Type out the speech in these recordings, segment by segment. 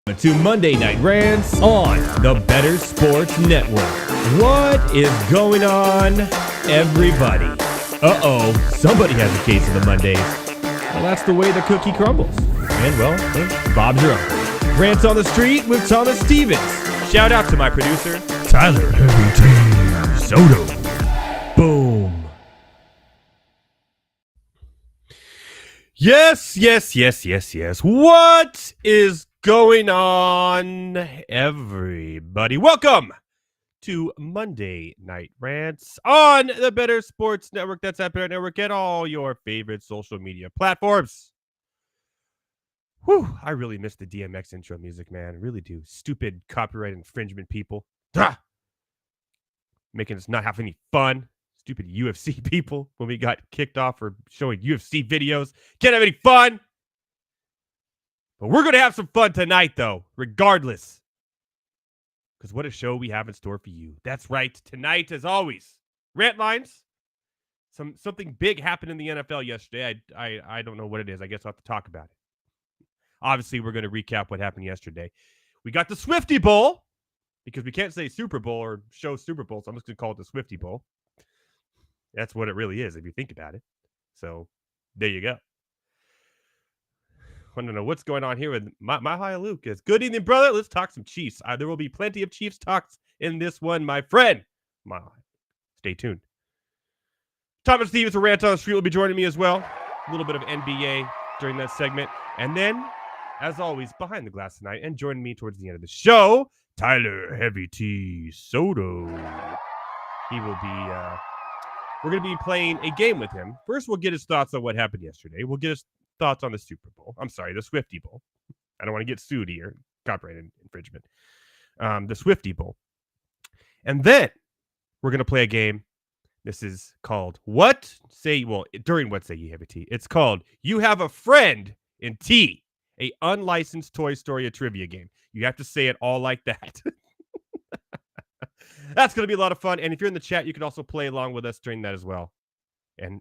To Monday Night Rants on the Better Sports Network. What is going on, everybody? Somebody has a case of the Mondays. Well, that's the way the cookie crumbles. And, well, Bob's your uncle. Rants on the Street with Thomas Stevens. Shout out to my producer, Tyler Heavy T. Soto. Boom. Yes. What is going on, everybody? Welcome to Monday Night Rants on the Better Sports Network. That's at Better Network and all your favorite social media platforms. Whew, I really miss the DMX intro music, man. I really do. Stupid copyright infringement people. Making us not have any fun. Stupid UFC people when we got kicked off for showing UFC videos. Can't have any fun. But we're going to have some fun tonight, though, regardless. Because what a show we have in store for you. That's right. Tonight, as always, rant lines. Something big happened in the NFL yesterday. I don't know what it is. I guess I'll have to talk about it. Obviously, we're going to recap what happened yesterday. We got the Swiftie Bowl, because we can't say Super Bowl or show Super Bowl, so I'm just going to call it the Swiftie Bowl. That's what it really is, if you think about it. So, there you go. I don't know what's going on here with my high Lucas. Good evening, brother. Let's talk some Chiefs. There will be plenty of Chiefs talks in this one, my friend. Stay tuned. Thomas Stevens, a rant on the street, will be joining me as well. A little bit of NBA during that segment. And then, as always, behind the glass tonight and joining me towards the end of the show, Tyler Heavy T. Soto. He will be, we're going to be playing a game with him. First, we'll get his thoughts on what happened yesterday. We'll get his thoughts on the Super Bowl. I'm sorry, the Swiftie Bowl. I don't want to get sued here. Copyright infringement. The Swiftie Bowl. And then we're going to play a game. This is called during What Say You Heavy T. It's called You Have a Friend in T, a unlicensed Toy Story trivia game. You have to say it all like that. That's going to be a lot of fun. And if you're in the chat, you can also play along with us during that as well. And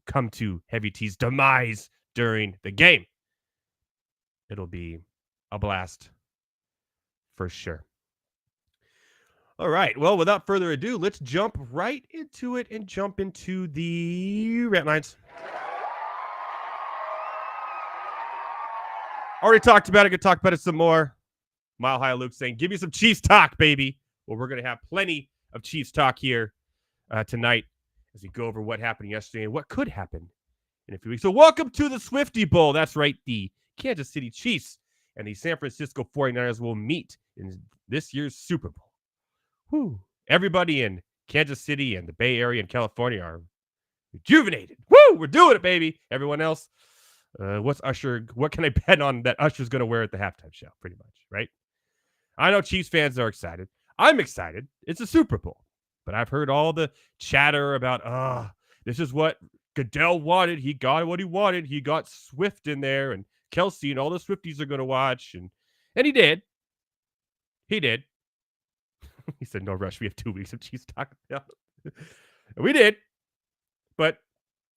come to Heavy T's demise during the game. It'll be a blast for sure. All right. Well, without further ado, let's jump right into it and jump into the rant lines. Already talked about it. Could talk about it some more. Mile High Luke saying, give me some Chiefs talk, baby. Well, we're going to have plenty of Chiefs talk here tonight as we go over what happened yesterday and what could happen in a few weeks. So welcome to the Swiftie Bowl. That's right. The Kansas City Chiefs and the San Francisco 49ers will meet in this year's Super Bowl. Whew. Everybody in Kansas City and the Bay Area and California are rejuvenated. Woo! We're doing it, baby. Everyone else, what can I bet on that Usher's going to wear at the halftime show? Pretty much, right? I know Chiefs fans are excited. I'm excited. It's a Super Bowl. But I've heard all the chatter about, this is what Goodell wanted. He got what he wanted. He got Swift in there and Kelsey and all the Swifties are going to watch. And he did. He did. He said, no rush. We have 2 weeks of Chiefs talk. Yeah. We did. But,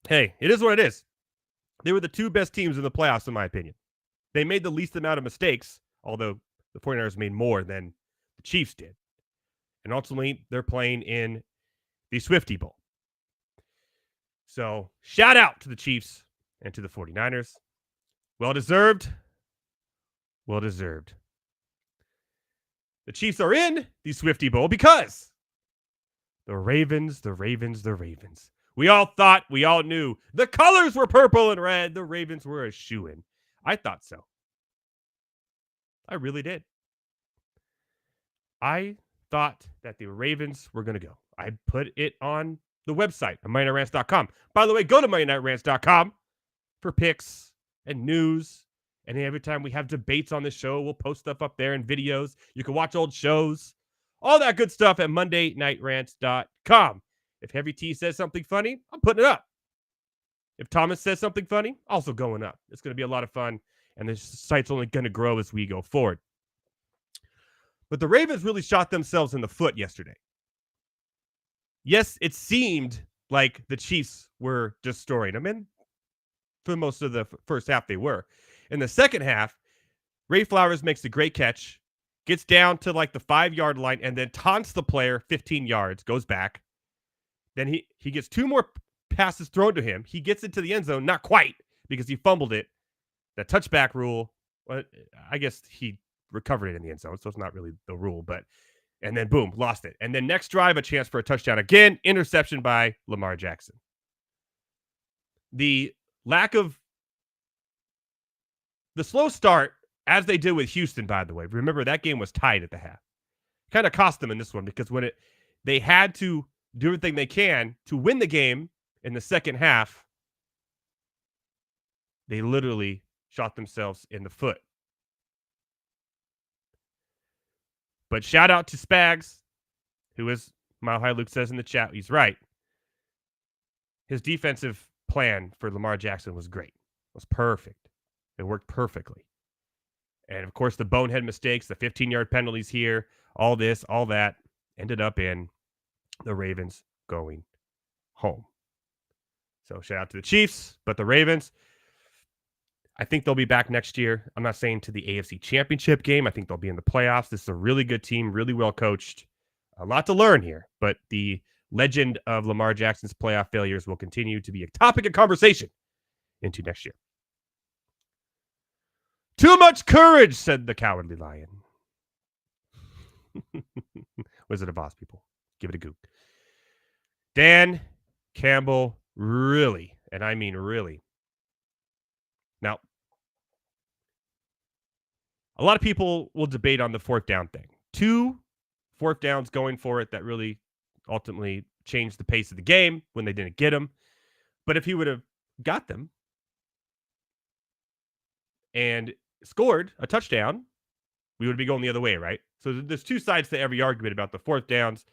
hey, it is what it is. They were the two best teams in the playoffs, in my opinion. They made the least amount of mistakes, although the 49ers made more than the Chiefs did. And ultimately, they're playing in the Swiftie Bowl. So, shout out to the Chiefs and to the 49ers. Well-deserved. Well-deserved. The Chiefs are in the Swiftie Bowl because the Ravens. We all thought, we all knew the colors were purple and red. The Ravens were a shoo-in. I thought so. I really did. I thought that the Ravens were going to go. I put it on the website, MondayNightRants.com. By the way, go to MondayNightRants.com for picks and news. And every time we have debates on the show, we'll post stuff up there and videos. You can watch old shows. All that good stuff at MondayNightRants.com. If Heavy T says something funny, I'm putting it up. If Thomas says something funny, also going up. It's going to be a lot of fun. And the site's only going to grow as we go forward. But the Ravens really shot themselves in the foot yesterday. Yes, it seemed like the Chiefs were destroying them. And for most of the first half, they were. In the second half, Ray Flowers makes a great catch, gets down to like the 5-yard line, and then taunts the player 15 yards, goes back. Then he gets 2 more passes thrown to him. He gets into the end zone, not quite, because he fumbled it. The touchback rule, well, I guess he recovered it in the end zone, so it's not really the rule, but and then boom, lost it. And then next drive, a chance for a touchdown again, interception by Lamar Jackson. The slow start, as they did with Houston, by the way. Remember, that game was tied at the half. Kind of cost them in this one because they had to do everything they can to win the game in the second half, they literally shot themselves in the foot. But shout out to Spags, who is, Mile High Luke says in the chat, he's right. His defensive plan for Lamar Jackson was great. It was perfect. It worked perfectly. And of course, the bonehead mistakes, the 15-yard penalties here, all this, all that, ended up in the Ravens going home. So shout out to the Chiefs, but the Ravens, I think they'll be back next year. I'm not saying to the AFC Championship game. I think they'll be in the playoffs. This is a really good team, really well coached. A lot to learn here, but the legend of Lamar Jackson's playoff failures will continue to be a topic of conversation into next year. Too much courage, said the Cowardly Lion. Wizard of Oz, people. Give it a goog. Dan Campbell, really, and I mean really. Now, a lot of people will debate on the 4th down thing. 2 4th downs going for it that really ultimately changed the pace of the game when they didn't get them. But if he would have got them and scored a touchdown, we would be going the other way, right? So there's 2 sides to every argument about the 4th downs.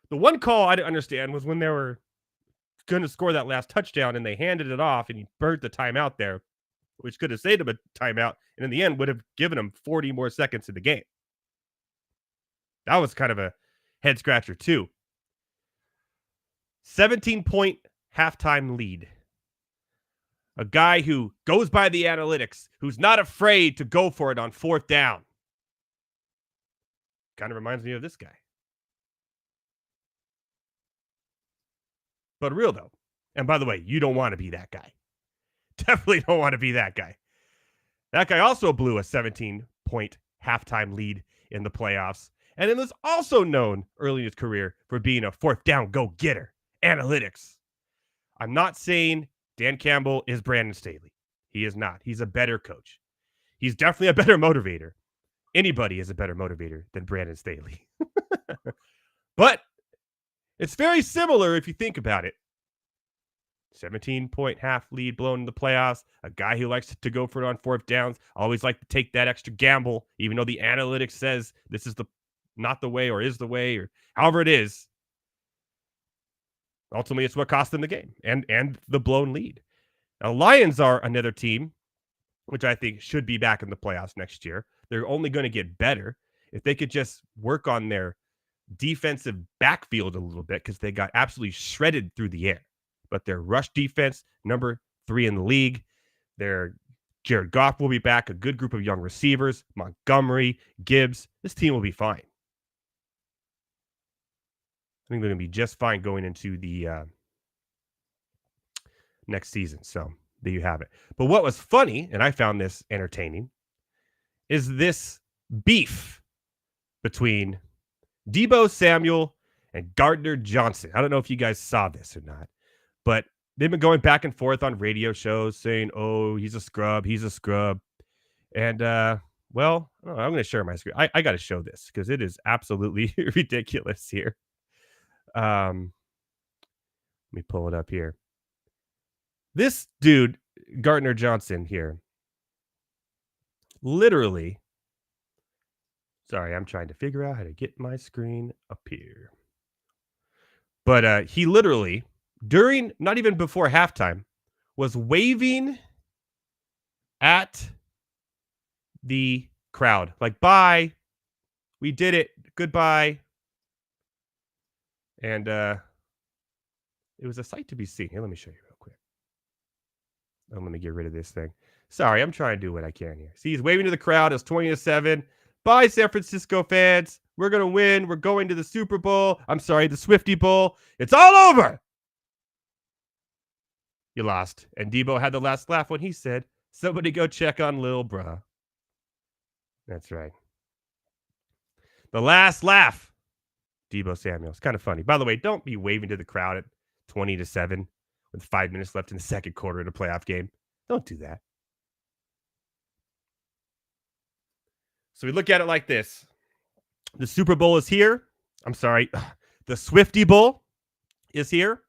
The one call I didn't understand was when they were going to score that last touchdown and they handed it off and he burned the timeout there, which could have saved him a timeout, and in the end would have given him 40 more seconds in the game. That was kind of a head scratcher too. 17-point halftime lead. A guy who goes by the analytics, who's not afraid to go for it on 4th down. Kind of reminds me of this guy. But real though. And by the way, you don't want to be that guy. Definitely don't want to be that guy. That guy also blew a 17-point halftime lead in the playoffs. And it was also known early in his career for being a 4th down go-getter. Analytics. I'm not saying Dan Campbell is Brandon Staley. He is not. He's a better coach. He's definitely a better motivator. Anybody is a better motivator than Brandon Staley. But it's very similar if you think about it. 17-point half lead blown in the playoffs. A guy who likes to go for it on 4th downs. Always like to take that extra gamble, even though the analytics says this is not the way or is the way or however it is. Ultimately, it's what cost them the game and the blown lead. Now, Lions are another team, which I think should be back in the playoffs next year. They're only going to get better if they could just work on their defensive backfield a little bit because they got absolutely shredded through the air. But their rush defense, number 3 in the league. Their Jared Goff will be back, a good group of young receivers, Montgomery, Gibbs. This team will be fine. I think they're going to be just fine going into the next season. So there you have it. But what was funny, and I found this entertaining, is this beef between Deebo Samuel and Gardner Johnson. I don't know if you guys saw this or not, but they've been going back and forth on radio shows saying, oh, he's a scrub. And, well, I'm going to share my screen. I got to show this because it is absolutely ridiculous here. Let me pull it up here. This dude, Gardner Johnson here, literally, sorry, I'm trying to figure out how to get my screen up here. But he literally, during, not even before halftime, was waving at the crowd. Like, bye. We did it. Goodbye. And it was a sight to be seen. Here, let me show you real quick. Let me get rid of this thing. Sorry, I'm trying to do what I can here. See, he's waving to the crowd. It's 20-7. Bye, San Francisco fans. We're going to win. We're going to the Super Bowl. I'm sorry, the Swiftie Bowl. It's all over. You lost. And Debo had the last laugh when he said, somebody go check on Lil Bruh. That's right. The last laugh. Debo Samuel. It's kind of funny. By the way, don't be waving to the crowd at 20-7 with 5 minutes left in the second quarter of a playoff game. Don't do that. So we look at it like this. The Super Bowl is here. I'm sorry. The Swiftie Bowl is here.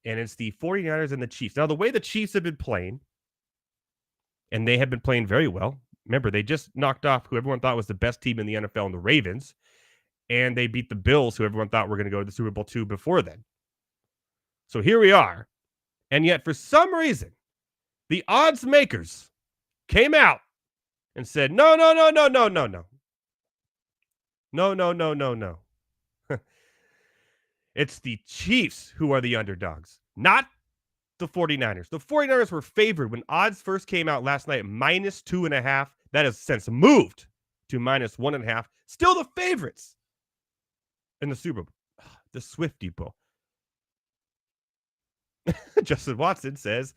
And it's the 49ers and the Chiefs. Now, the way the Chiefs have been playing, and they have been playing very well. Remember, they just knocked off who everyone thought was the best team in the NFL in the Ravens. And they beat the Bills, who everyone thought were going to go to the Super Bowl 2 before then. So here we are. And yet, for some reason, the odds makers came out and said, no. No. It's the Chiefs who are the underdogs, not the 49ers. The 49ers were favored when odds first came out last night, -2.5. That has since moved to -1.5. Still the favorites in the Super Bowl. The Swiftie Bowl. Justin Watson says,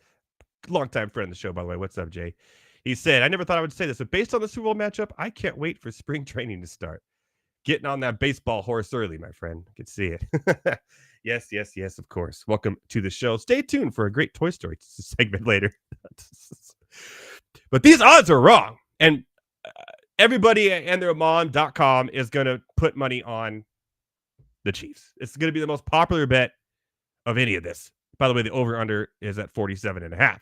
longtime friend of the show, by the way. What's up, Jay? He said, I never thought I would say this, but based on the Super Bowl matchup, I can't wait for spring training to start. Getting on that baseball horse early, my friend. I can see it. Yes, of course. Welcome to the show. Stay tuned for a great Toy Story segment later. But these odds are wrong. And everybody and their mom.com is going to put money on the Chiefs. It's going to be the most popular bet of any of this. By the way, the over-under is at 47.5.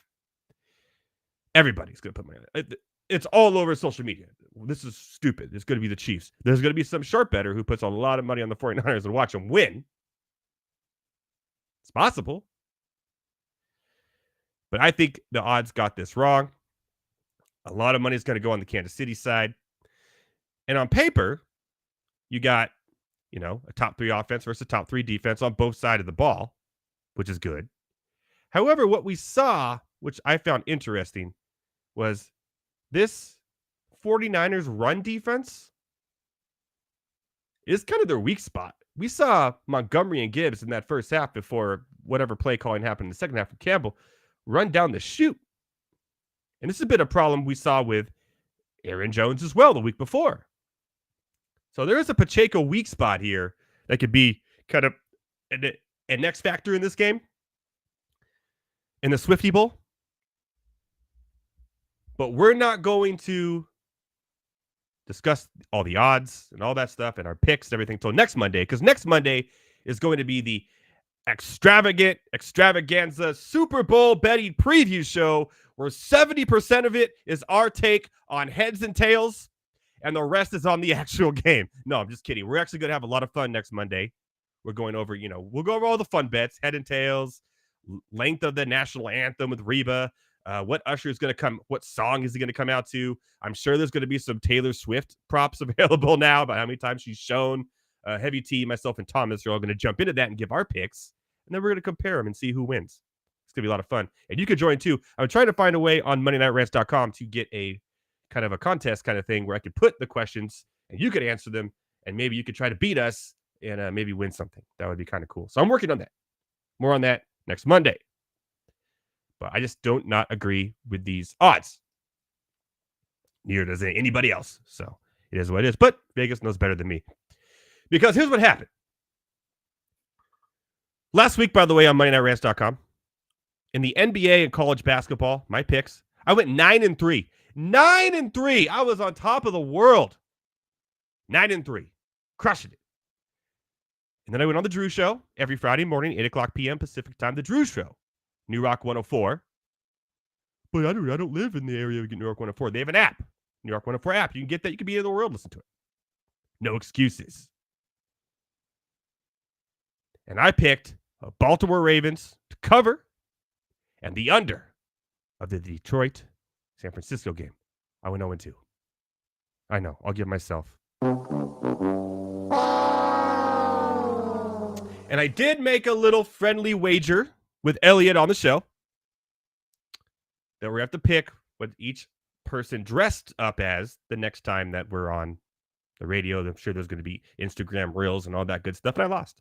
Everybody's going to put money on it. It's all over social media. This is stupid. It's going to be the Chiefs. There's going to be some sharp bettor who puts a lot of money on the 49ers and watch them win. It's possible. But I think the odds got this wrong. A lot of money is going to go on the Kansas City side. And on paper, you got, a top 3 offense versus a top 3 defense on both sides of the ball, which is good. However, what we saw, which I found interesting, was this 49ers run defense is kind of their weak spot. We saw Montgomery and Gibbs in that first half before whatever play calling happened in the second half of Campbell run down the chute. And this has been a problem we saw with Aaron Jones as well the week before. So there is a Pacheco weak spot here that could be kind of an X factor in this game, in the Swiftie Bowl. But we're not going to discuss all the odds and all that stuff and our picks and everything until next Monday, because next Monday is going to be the extravaganza Super Bowl betting preview show where 70% of it is our take on heads and tails and the rest is on the actual game. No, I'm just kidding. We're actually going to have a lot of fun next Monday. We're going over, we'll go over all the fun bets, head and tails, length of the national anthem with Reba, what Usher is going to come, what song is he going to come out to. I'm sure there's going to be some Taylor Swift props available now about how many times she's shown. Heavy T, myself, and Thomas are all going to jump into that and give our picks, and then we're going to compare them and see who wins. It's going to be a lot of fun. And you could join too. I'm trying to find a way on MondayNightRants.com to get a kind of a contest kind of thing where I could put the questions and you could answer them, and maybe you could try to beat us and maybe win something. That would be kind of cool. So I'm working on that. More on that next Monday. But I just don't not agree with these odds. Neither does anybody else. So it is what it is. But Vegas knows better than me. Because here's what happened. Last week, by the way, on MondayNightRants.com, in the NBA and college basketball, my picks, I went 9-3. 9-3. I was on top of the world. 9-3. Crushing it. And then I went on the Drew Show every Friday morning, 8 o'clock p.m. Pacific time. The Drew Show. New Rock 104. But I don't live in the area of New York 104. They have an app. New York 104 app. You can get that. You can be in the world. Listen to it. No excuses. And I picked a Baltimore Ravens to cover and the under of the Detroit San Francisco game. I went 0-2. I know. I'll give myself. And I did make a little friendly wager with Elliot on the show that we have to pick what each person dressed up as the next time that we're on the radio. I'm sure there's going to be Instagram reels and all that good stuff, and I lost.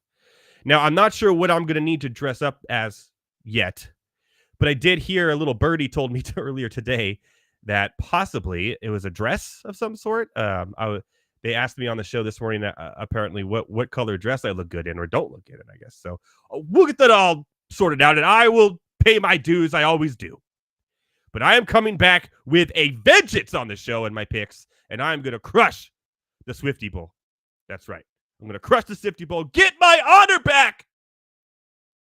Now, I'm not sure what I'm going to need to dress up as yet, but I did hear a little birdie told me earlier today that possibly it was a dress of some sort. They asked me on the show this morning, apparently, what color dress I look good in or don't look good in, I guess. So we'll get that all sorted out, and I will pay my dues. I always do. But I am coming back with a vengeance on the show and my picks, and I'm going to crush the Swiftie Bowl. That's right. I'm going to crush the Swiftie Bowl. Get my honor back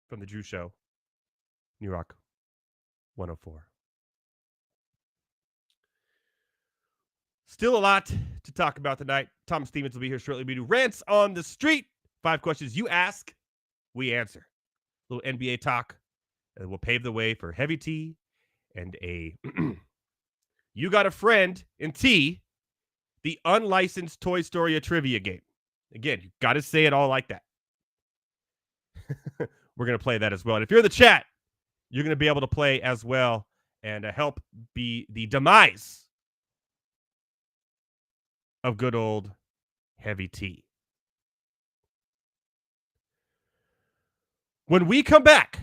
from the Drew Show. New Rock 104. Still a lot to talk about tonight. Tom Stevens will be here shortly. We do Rants on the Street. 5 questions you ask, we answer. A little NBA talk. And we'll pave the way for Heavy T and a You Got a Friend in T, the unlicensed Toy Story a trivia game. Again, you got to say it all like that. We're going to play that as well. And if you're in the chat, you're going to be able to play as well and help be the demise of good old Heavy T. When we come back,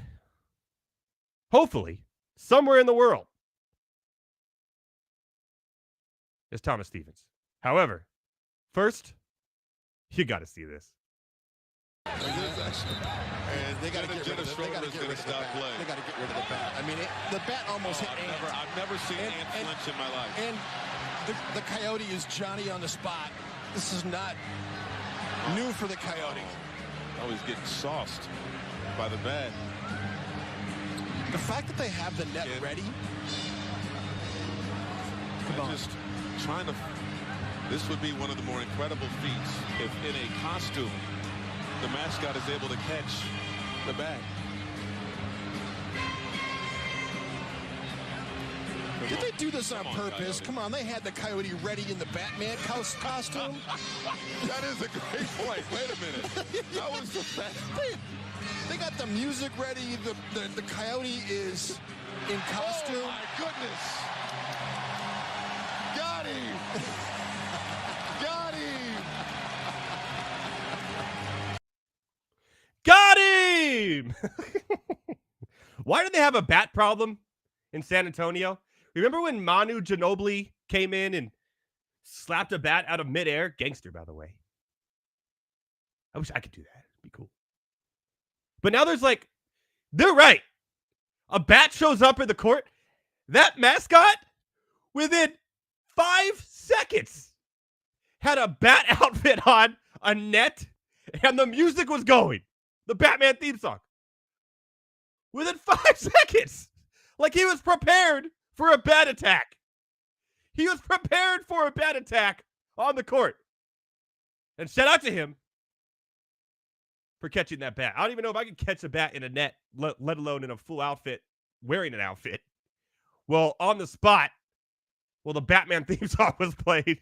hopefully, somewhere in the world, is Thomas Stevens. However, first, you got to see this. And they got to get rid of the bat. They got to get rid of the bat. I mean, the bat almost hit Ant. I've never seen Ant flinch in my life. And the Coyote is Johnny on the spot. This is not new for the Coyote. Oh, he's getting sauced by the bat. The fact that they have the net ready. Just trying to. This would be one of the more incredible feats if, in a costume, the mascot is able to catch the bat. Did they do this on purpose? Come on, they had the Coyote ready in the Batman costume. That is a great point. Wait a minute. That was the best. They got the music ready. The Coyote is in costume. Oh, my goodness. Got him. Got him. Got him! Why do they have a bat problem in San Antonio? Remember when Manu Ginobili came in and slapped a bat out of midair? Gangster, by the way. I wish I could do that. It'd be cool. But now there's like, they're right. A bat shows up in the court. That mascot, within 5 seconds, had a bat outfit on, a net, and the music was going. The Batman theme song. Within 5 seconds. Like he was prepared for a bat attack. He was prepared for a bat attack on the court. And shout out to him for catching that bat. I don't even know if I could catch a bat in a net, let alone in a full outfit, wearing an outfit. Well, on the spot, the Batman theme song was played.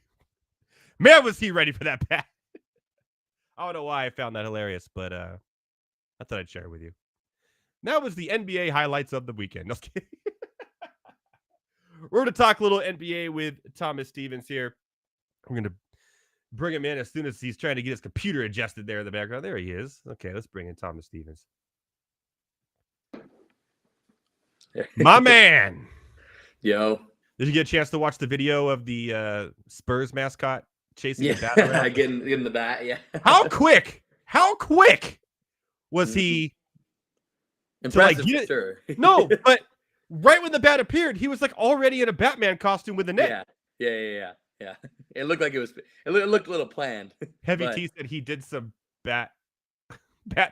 Man, was he ready for that bat. I don't know why I found that hilarious, but I thought I'd share it with you. That was the NBA highlights of the weekend. No, kidding. We're going to talk a little NBA with Thomas Stevens here. We're going to bring him in as soon as he's trying to get his computer adjusted there in the background. There he is. Okay, let's bring in Thomas Stevens. My man. Yo. Did you get a chance to watch the video of the Spurs mascot chasing the bat around? getting the bat, yeah. How quick was he? Impressive, for sure. No, but right when the bat appeared, he was like already in a Batman costume with the net. Yeah. It looked like it looked a little planned. Heavy T said he did some bat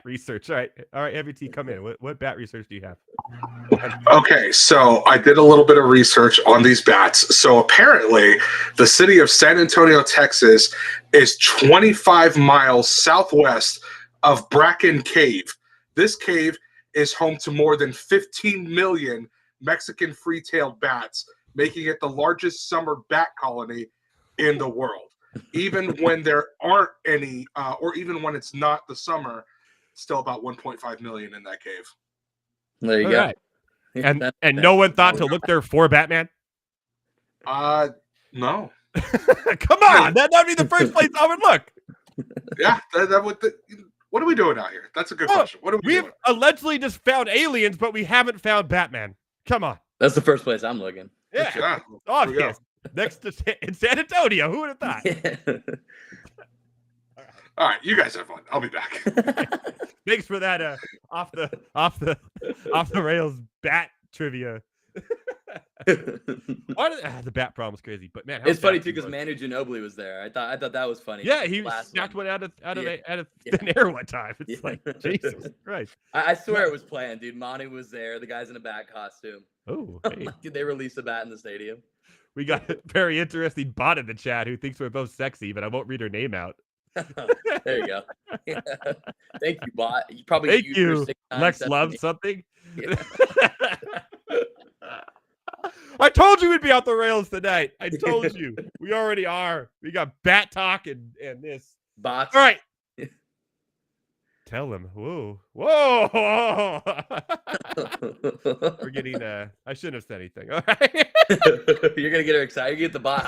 research. All right, Heavy T, come in. What bat research do you have? Okay, so I did a little bit of research on these bats. So apparently, the city of San Antonio, Texas, is 25 miles southwest of Bracken Cave. This cave is home to more than 15 million Mexican free-tailed bats, making it the largest summer bat colony in the world. Even when there aren't any, or even when it's not the summer, still about 1.5 million in that cave. There you go. Right. And no one thought to look there for Batman? No. Come on, that would be the first place I would look. Yeah, that would. What are we doing out here? That's a good question. What are we We've doing? allegedly just found aliens, but we haven't found Batman. Come on. That's the first place I'm looking. Yeah, Yeah, obvious. Next to in San Antonio. Who would have thought? All right, you guys have fun. I'll be back. Thanks for that off the rails bat trivia. The bat problem's crazy, but man, It's funny too because Manu Ginobili was there. I thought that was funny. Yeah, he snapped one out of thin air one time. It's like Jesus Christ. I swear it was planned, dude. Manu was there. The guy's in a bat costume. Oh, hey. Did they release a bat in the stadium? We got a very interesting bot in the chat who thinks we're both sexy, but I won't read her name out. There you go. Thank you, bot. You probably Thank used you. your 6 times Lex 7 loves eight. something. Yeah. I told you we'd be out the rails tonight. I told you. We already are. We got bat talk and this. Bots. All right. Tell him. Whoa. Whoa. We're getting I shouldn't have said anything. All right. You're gonna get her excited. You get the bot.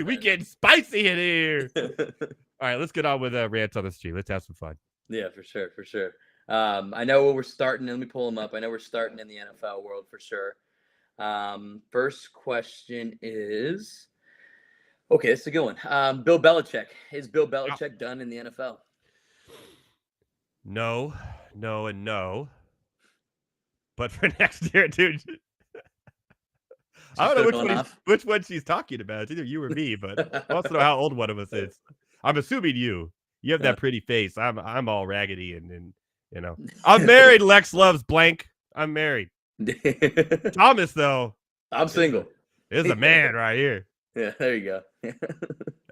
We getting spicy in here. All right, let's get on with rants on the street. Let's have some fun. Yeah, for sure. I know we're starting. Let me pull them up. I know we're starting in the NFL world for sure. First question is, okay, this is a good one. Bill Belichick. Is Bill Belichick done in the NFL? No, and no. But for next year, dude. I don't know which one she's talking about. It's either you or me, but I also know how old one of us is. I'm assuming you. You have that pretty face. I'm all raggedy and you know. I'm married. Lex loves blank. I'm married. Thomas, though. I'm single. Is a man right here. Yeah, there you go.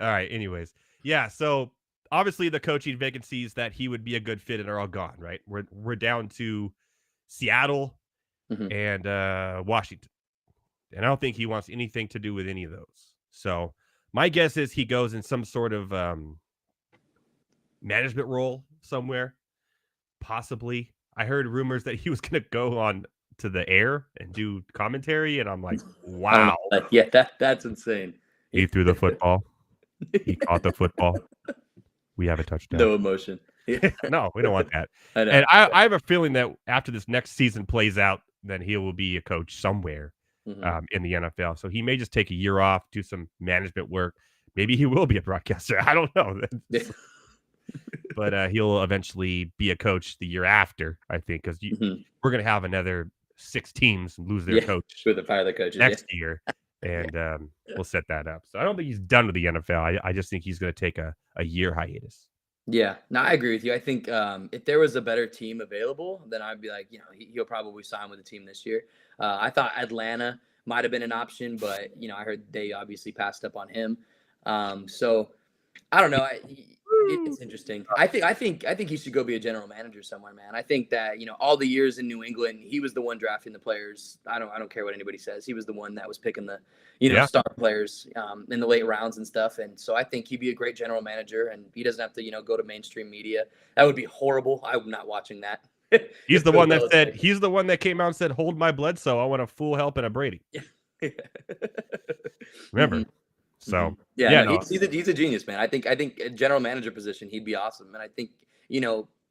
All right. Anyways, yeah. So obviously the coaching vacancies that he would be a good fit in are all gone. Right. We're down to Seattle and Washington, and I don't think he wants anything to do with any of those. So my guess is he goes in some sort of management role somewhere, possibly. I heard rumors that he was going to go on to the air and do commentary, and I'm like, wow. Yeah, that's insane. He threw the football. He caught the football. We have a touchdown. No emotion. No, we don't want that. I know. And I have a feeling that after this next season plays out, then he will be a coach somewhere in the NFL. So he may just take a year off, do some management work. Maybe he will be a broadcaster. I don't know. But he'll eventually be a coach the year after, I think, because we're going to have another 6 teams lose their coach with the fire the coaches next year, and we'll set that up. So I don't think he's done with the NFL. I just think he's going to take a year hiatus. Yeah, no, I agree with you. I think if there was a better team available, then I'd be like, he'll probably sign with the team this year. I thought Atlanta might have been an option, but I heard they obviously passed up on him. So I don't know. It's interesting. I think he should go be a general manager somewhere, man. I think that all the years in New England, he was the one drafting the players. I don't care what anybody says. He was the one that was picking the star players in the late rounds and stuff. And so I think he'd be a great general manager, and he doesn't have to go to mainstream media. That would be horrible. I'm not watching that. He's the one that said he's the one that came out and said, "Hold my blood, so I want a full help and a Brady." Remember. So he's a genius, man. I think a general manager position, he'd be awesome. And I think,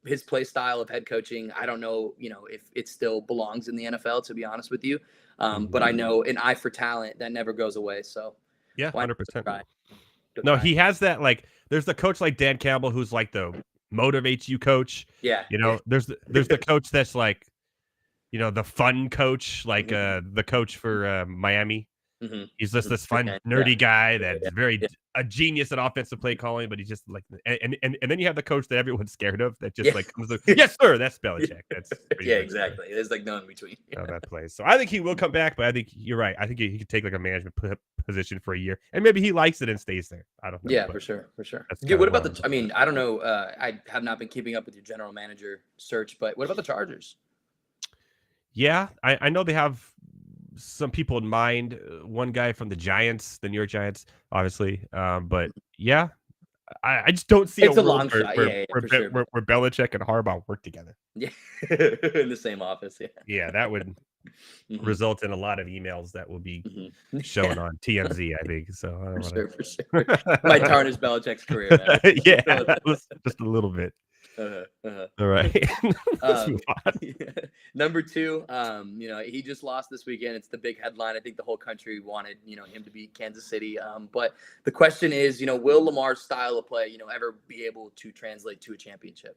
his play style of head coaching, I don't know, if it still belongs in the NFL, to be honest with you. But I know an eye for talent that never goes away. So 100%. No, he has that, like, there's the coach like Dan Campbell, who's like the motivates you coach. Yeah. There's the coach that's like, the fun coach, like the coach for Miami. He's just this fun, nerdy guy that's a genius at offensive play calling, but he's just like, and then you have the coach that everyone's scared of that just like comes like, yes, sir, that's Belichick. That's exactly. There's like no in between. How that plays. So I think he will come back, but I think you're right. I think he could take like a management position for a year, and maybe he likes it and stays there. I don't know. Yeah, for sure. Dude, what about I don't know. I have not been keeping up with your general manager search, but what about the Chargers? Yeah, I know they have some people in mind. One guy from the Giants, the New York Giants, obviously. But yeah, I just don't see it's a long shot. Where Belichick and Harbaugh work together. Yeah, in the same office. Yeah. Yeah, that would result in a lot of emails that will be shown on TMZ, I think. So I don't for sure. Might tarnish Belichick's career. Man. Yeah, that was just a little bit. All right. Let's move on. Number 2, he just lost this weekend. It's the big headline. I think the whole country wanted, him to beat Kansas City. But the question is, will Lamar's style of play, ever be able to translate to a championship?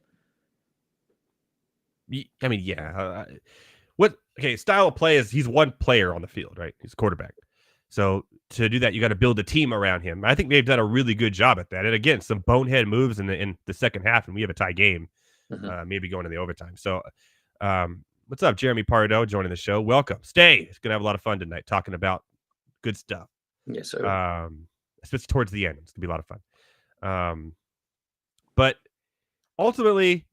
I mean, yeah. Style of play is he's one player on the field, right? He's a quarterback. So to do that, you got to build a team around him. I think they've done a really good job at that. And again, some bonehead moves in the second half, and we have a tie game, maybe going to the overtime. So what's up, Jeremy Pardo, joining the show. Welcome. Stay. It's going to have a lot of fun tonight talking about good stuff. Yes, sir. Especially towards the end. It's going to be a lot of fun. But ultimately,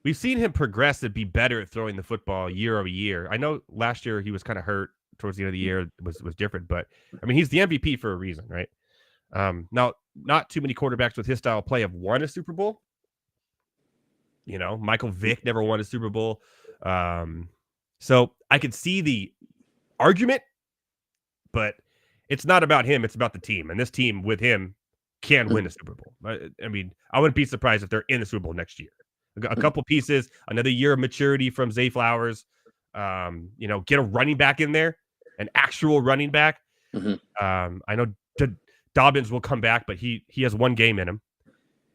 we've seen him progress and be better at throwing the football year over year. I know last year he was kind of hurt towards the end of the year. Was different, but I mean, he's the MVP for a reason, right? Now, not too many quarterbacks with his style of play have won a Super Bowl. Michael Vick never won a Super Bowl. So I could see the argument, but it's not about him. It's about the team. And this team with him can win a Super Bowl. I mean, I wouldn't be surprised if they're in the Super Bowl next year. A couple pieces, another year of maturity from Zay Flowers. Get a running back in there, an actual running back. I know Dobbins will come back, but he has one game in him.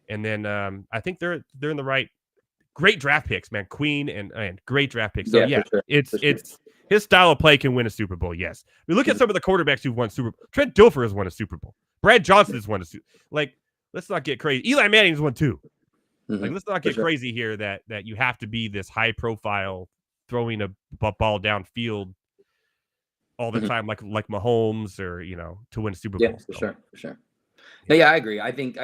And then I think they're in the right. Great draft picks, man. Queen and great draft picks. So yeah, it's his style of play can win a Super Bowl. Yes, we look at some of the quarterbacks who've won Super Bowl. Trent Dilfer has won a Super Bowl. Brad Johnson has won a Super Bowl. Like, let's not get crazy. Eli Manning's won 2. Like, let's not get crazy here that you have to be this high profile throwing a ball downfield all the time, like Mahomes or to win a Super Bowl. For sure. No, yeah, I agree. I think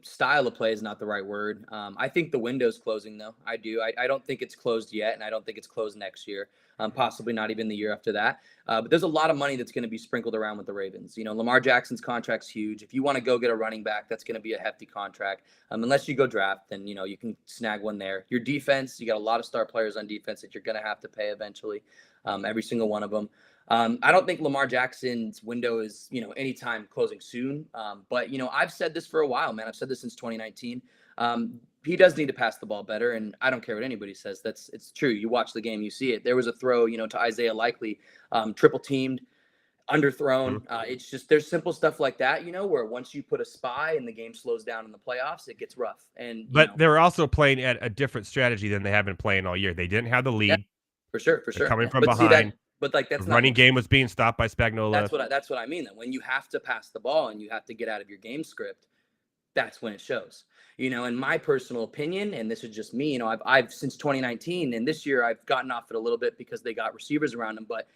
style of play is not the right word. I think the window's closing though. I do. I don't think it's closed yet, and I don't think it's closed next year. Possibly not even the year after that. But there's a lot of money that's going to be sprinkled around with the Ravens. Lamar Jackson's contract's huge. If you want to go get a running back, that's going to be a hefty contract. Unless you go draft, then you can snag one there. Your defense, you got a lot of star players on defense that you're going to have to pay eventually. Every single one of them. I don't think Lamar Jackson's window is, anytime closing soon. But, I've said this for a while, man. I've said this since 2019. He does need to pass the ball better, and I don't care what anybody says. It's true. You watch the game, you see it. There was a throw, to Isaiah Likely, triple teamed, underthrown. It's just there's simple stuff like that, where once you put a spy and the game slows down in the playoffs, it gets rough. But they're also playing at a different strategy than they have been playing all year. They didn't have the lead. Yeah, for sure. They're coming from behind. But that's the running game was being stopped by Spagnuolo. That's what I mean. That when you have to pass the ball and you have to get out of your game script, that's when it shows. In my personal opinion, and this is just me. I've since 2019 and this year I've gotten off it a little bit because they got receivers around him. But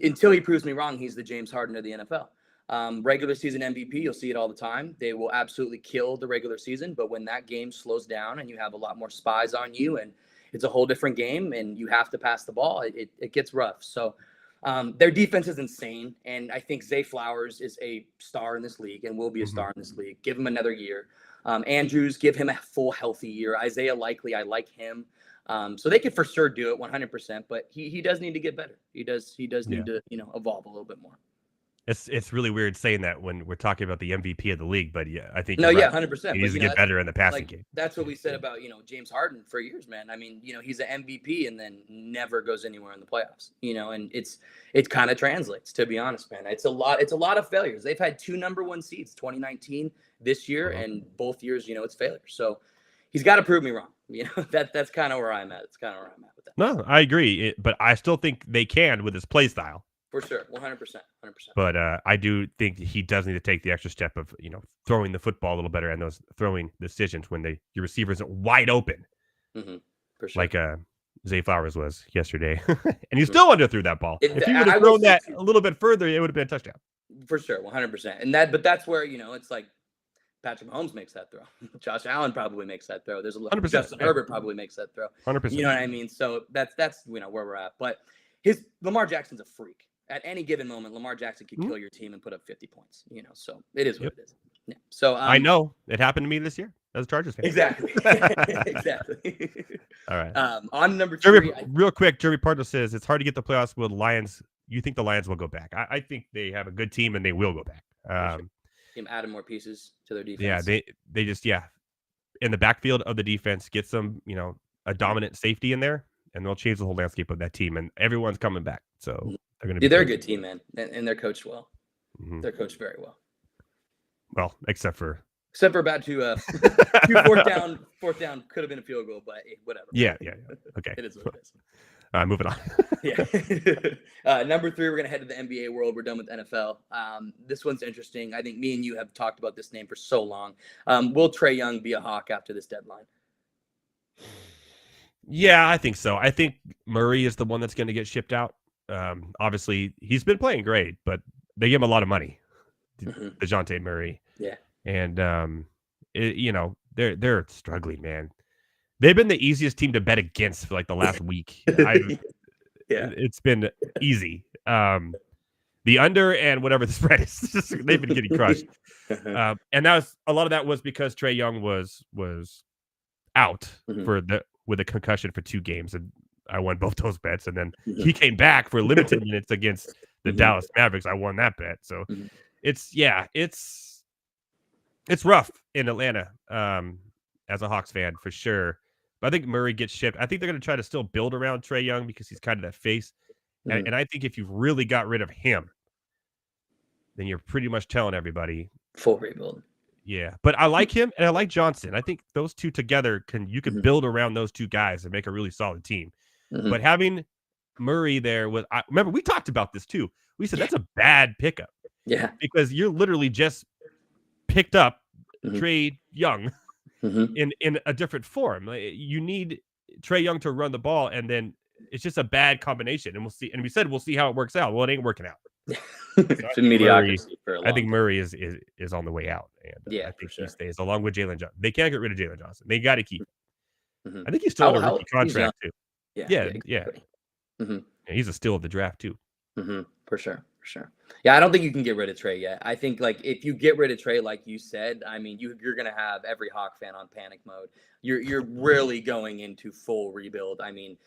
until he proves me wrong, he's the James Harden of the NFL. Regular season MVP, you'll see it all the time. They will absolutely kill the regular season, but when that game slows down and you have a lot more spies on you and it's a whole different game and you have to pass the ball, it gets rough. So their defense is insane. And I think Zay Flowers is a star in this league and will be a star in this league. Give him another year. Andrews, give him a full healthy year. Isaiah Likely, I like him. So they could for sure do it 100%, but he does need to get better. He does need to, evolve a little bit more. It's really weird saying that when we're talking about the MVP of the league, but yeah, I think 100%. He needs to get better in the passing game. That's what we said about James Harden for years, man. I mean, he's an MVP and then never goes anywhere in the playoffs. And it kind of translates, to be honest, man. It's a lot of failures. They've had 2 number 1 seeds, 2019 this year, and both years, it's failure. So he's got to prove me wrong. That's kind of where I'm at. It's kind of where I'm at with that. No, I agree, but I still think they can with his play style. For sure, 100%. But I do think he does need to take the extra step of throwing the football a little better and those throwing decisions when your receivers are wide open, for sure. Like Zay Flowers was yesterday, and he still underthrew that ball. If he would have thrown that a little bit further, it would have been a touchdown. For sure, 100%. But that's where it's like Patrick Mahomes makes that throw. Josh Allen probably makes that throw. There's a little Justin Herbert probably makes that throw. 100%. You know what I mean? So that's where we're at. But Lamar Jackson's a freak. At any given moment, Lamar Jackson could kill your team and put up 50 points. So it is what it is. Yeah. So I know it happened to me this year. as a Chargers fan. Exactly. Exactly. All right. On number 3, real quick, Jeremy Pardo says it's hard to get the playoffs with Lions. You think the Lions will go back? I think they have a good team and they will go back. Adding more pieces to their defense. Yeah, they just in the backfield of the defense get some a dominant safety in there, and they'll change the whole landscape of that team. And everyone's coming back, so they're going to be. They're a good team, man, and they're coached well. Mm-hmm. They're coached very well. Well, except for about two fourth down could have been a field goal, but whatever. Yeah. Okay. It is what it is. Moving on. Yeah. Number 3, we're going to head to the NBA world. We're done with NFL. This one's interesting. I think me and you have talked about this name for so long. Will Trae Young be a Hawk after this deadline? Yeah, I think so. I think Murray is the one that's going to get shipped out. Obviously, he's been playing great, but they give him a lot of money. DeJounte Murray. Yeah. And they're struggling, man. They've been the easiest team to bet against for like the last week. It's been easy. The under and whatever the spread is, they've been getting crushed. And a lot of that was because Trae Young was out with a concussion for 2 games, and I won both those bets. And then he came back for limited minutes against the Dallas Mavericks. I won that bet. So it's rough in Atlanta as a Hawks fan for sure. But I think Murray gets shipped. I think they're going to try to still build around Trae Young because he's kind of that face. And I think if you really got rid of him, then you're pretty much telling everybody full rebuild. Yeah, but I like him and I like Johnson. I think those two together you can build around those two guys and make a really solid team. But having Murray there remember we talked about this too. We said that's a bad pickup. Yeah, because you're literally just picked up Trae Young in a different form. You need Trae Young to run the ball, and then it's just a bad combination. And we'll see. And we said we'll see how it works out. Well, it ain't working out. It's been mediocrity for a long I think Murray is on the way out. And I think he stays along with Jalen Johnson. They can't get rid of Jalen Johnson. They got to keep him. I think he's still on a rookie contract too. Yeah. He's a steal of the draft too. For sure. Yeah, I don't think you can get rid of Trae yet. I think if you get rid of Trae, like you said, I mean, you're gonna have every Hawk fan on panic mode. You're really going into full rebuild. I mean,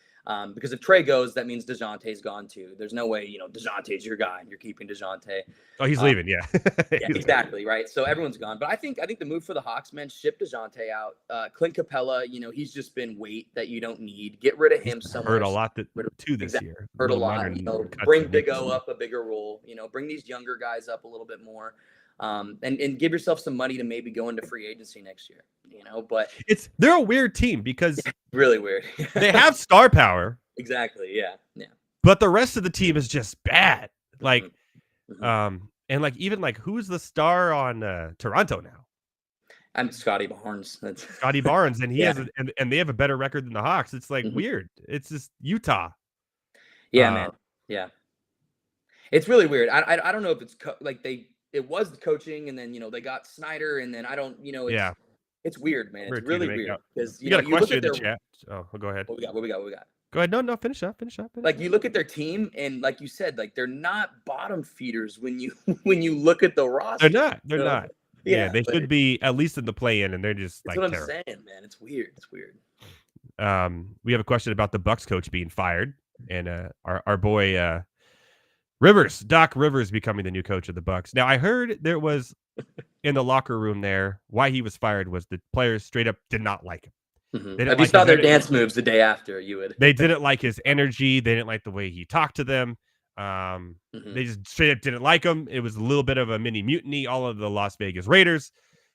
because if Trae goes, that means DeJounte's gone too. There's no way, DeJounte's your guy and you're keeping DeJounte. Oh, he's leaving, yeah. Exactly, right? So everyone's gone. But I think the move for the Hawks, man, ship DeJounte out. Clint Capella, he's just been weight that you don't need. Get rid of him somewhere. Hurt a lot this year. Hurt a lot. Bring Big O up a bigger role. Bring these younger guys up a little bit more. And give yourself some money to maybe go into free agency next year, but they're a weird team because really weird. They have star power. Exactly. Yeah. But the rest of the team is just bad. And even who's the star on Toronto now? I'm Scotty Barnes. Scotty Barnes, and he has and they have a better record than the Hawks. It's weird. It's just Utah. Yeah, man. Yeah. It's really weird. I don't know if it's it was the coaching, and then they got Snyder, and then I don't it's weird, man. It's really weird because you got a question in the chat. Oh, go ahead. What we got? Go ahead. No, finish up. You look at their team, and like you said, they're not bottom feeders when you look at the roster. They're not. Yeah, they should be at least in the play-in, and they're just that's what I'm saying, man. It's weird. We have a question about the Bucks coach being fired, and our boy Doc Rivers becoming the new coach of the Bucks. Now, I heard there was in the locker room there why he was fired was the players straight up did not like him. If you saw their dance moves the day after, you would. They didn't like his energy. They didn't like the way he talked to them. They just straight up didn't like him. It was a little bit of a mini mutiny, all of the Las Vegas Raiders,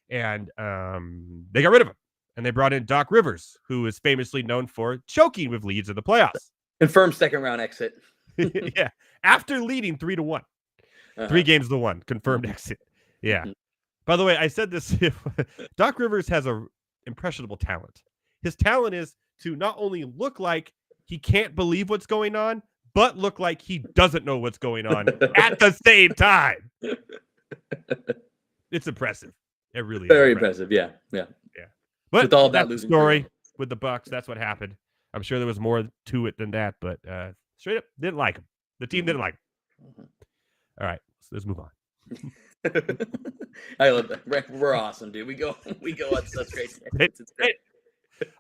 and they got rid of him. And they brought in Doc Rivers, who is famously known for choking with leads in the playoffs. Confirmed second round exit. Yeah, after leading 3-1, 3 games to 1, confirmed exit. Yeah. By the way, I said this. Doc Rivers has a impressionable talent. His talent is to not only look like he can't believe what's going on, but look like he doesn't know what's going on at the same time. It's impressive. It really is very impressive. Yeah. But with all that losing story with the Bucks, that's what happened. I'm sure there was more to it than that, but straight up didn't like him. The team didn't like him. All right, so let's move on. I love that. We're awesome, dude. We go on such great tangents. It's great.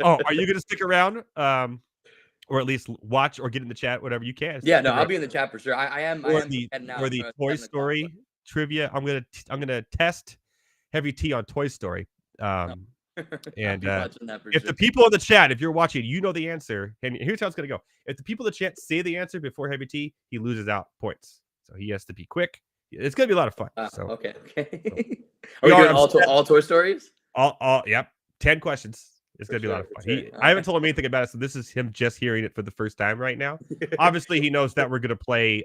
Oh, are you gonna stick around? Or at least watch or get in the chat, whatever you can. Yeah, no, I'll be in the chat for sure. I am. Or heading out the for Toy 7 o'clock, Story trivia. I'm gonna test Heavy T on Toy Story. And watching that for if sure. the people in the chat, if you're watching, you know the answer. And here's how it's gonna go. If the people in the chat say the answer before Heavy T, he loses out points. So he has to be quick. It's gonna be a lot of fun. So okay. Are we doing all Toy Stories? Yep. 10 questions. It's going to be a lot of fun. I haven't told him anything about it, so this is him just hearing it for the first time right now. Obviously, he knows that we're going to play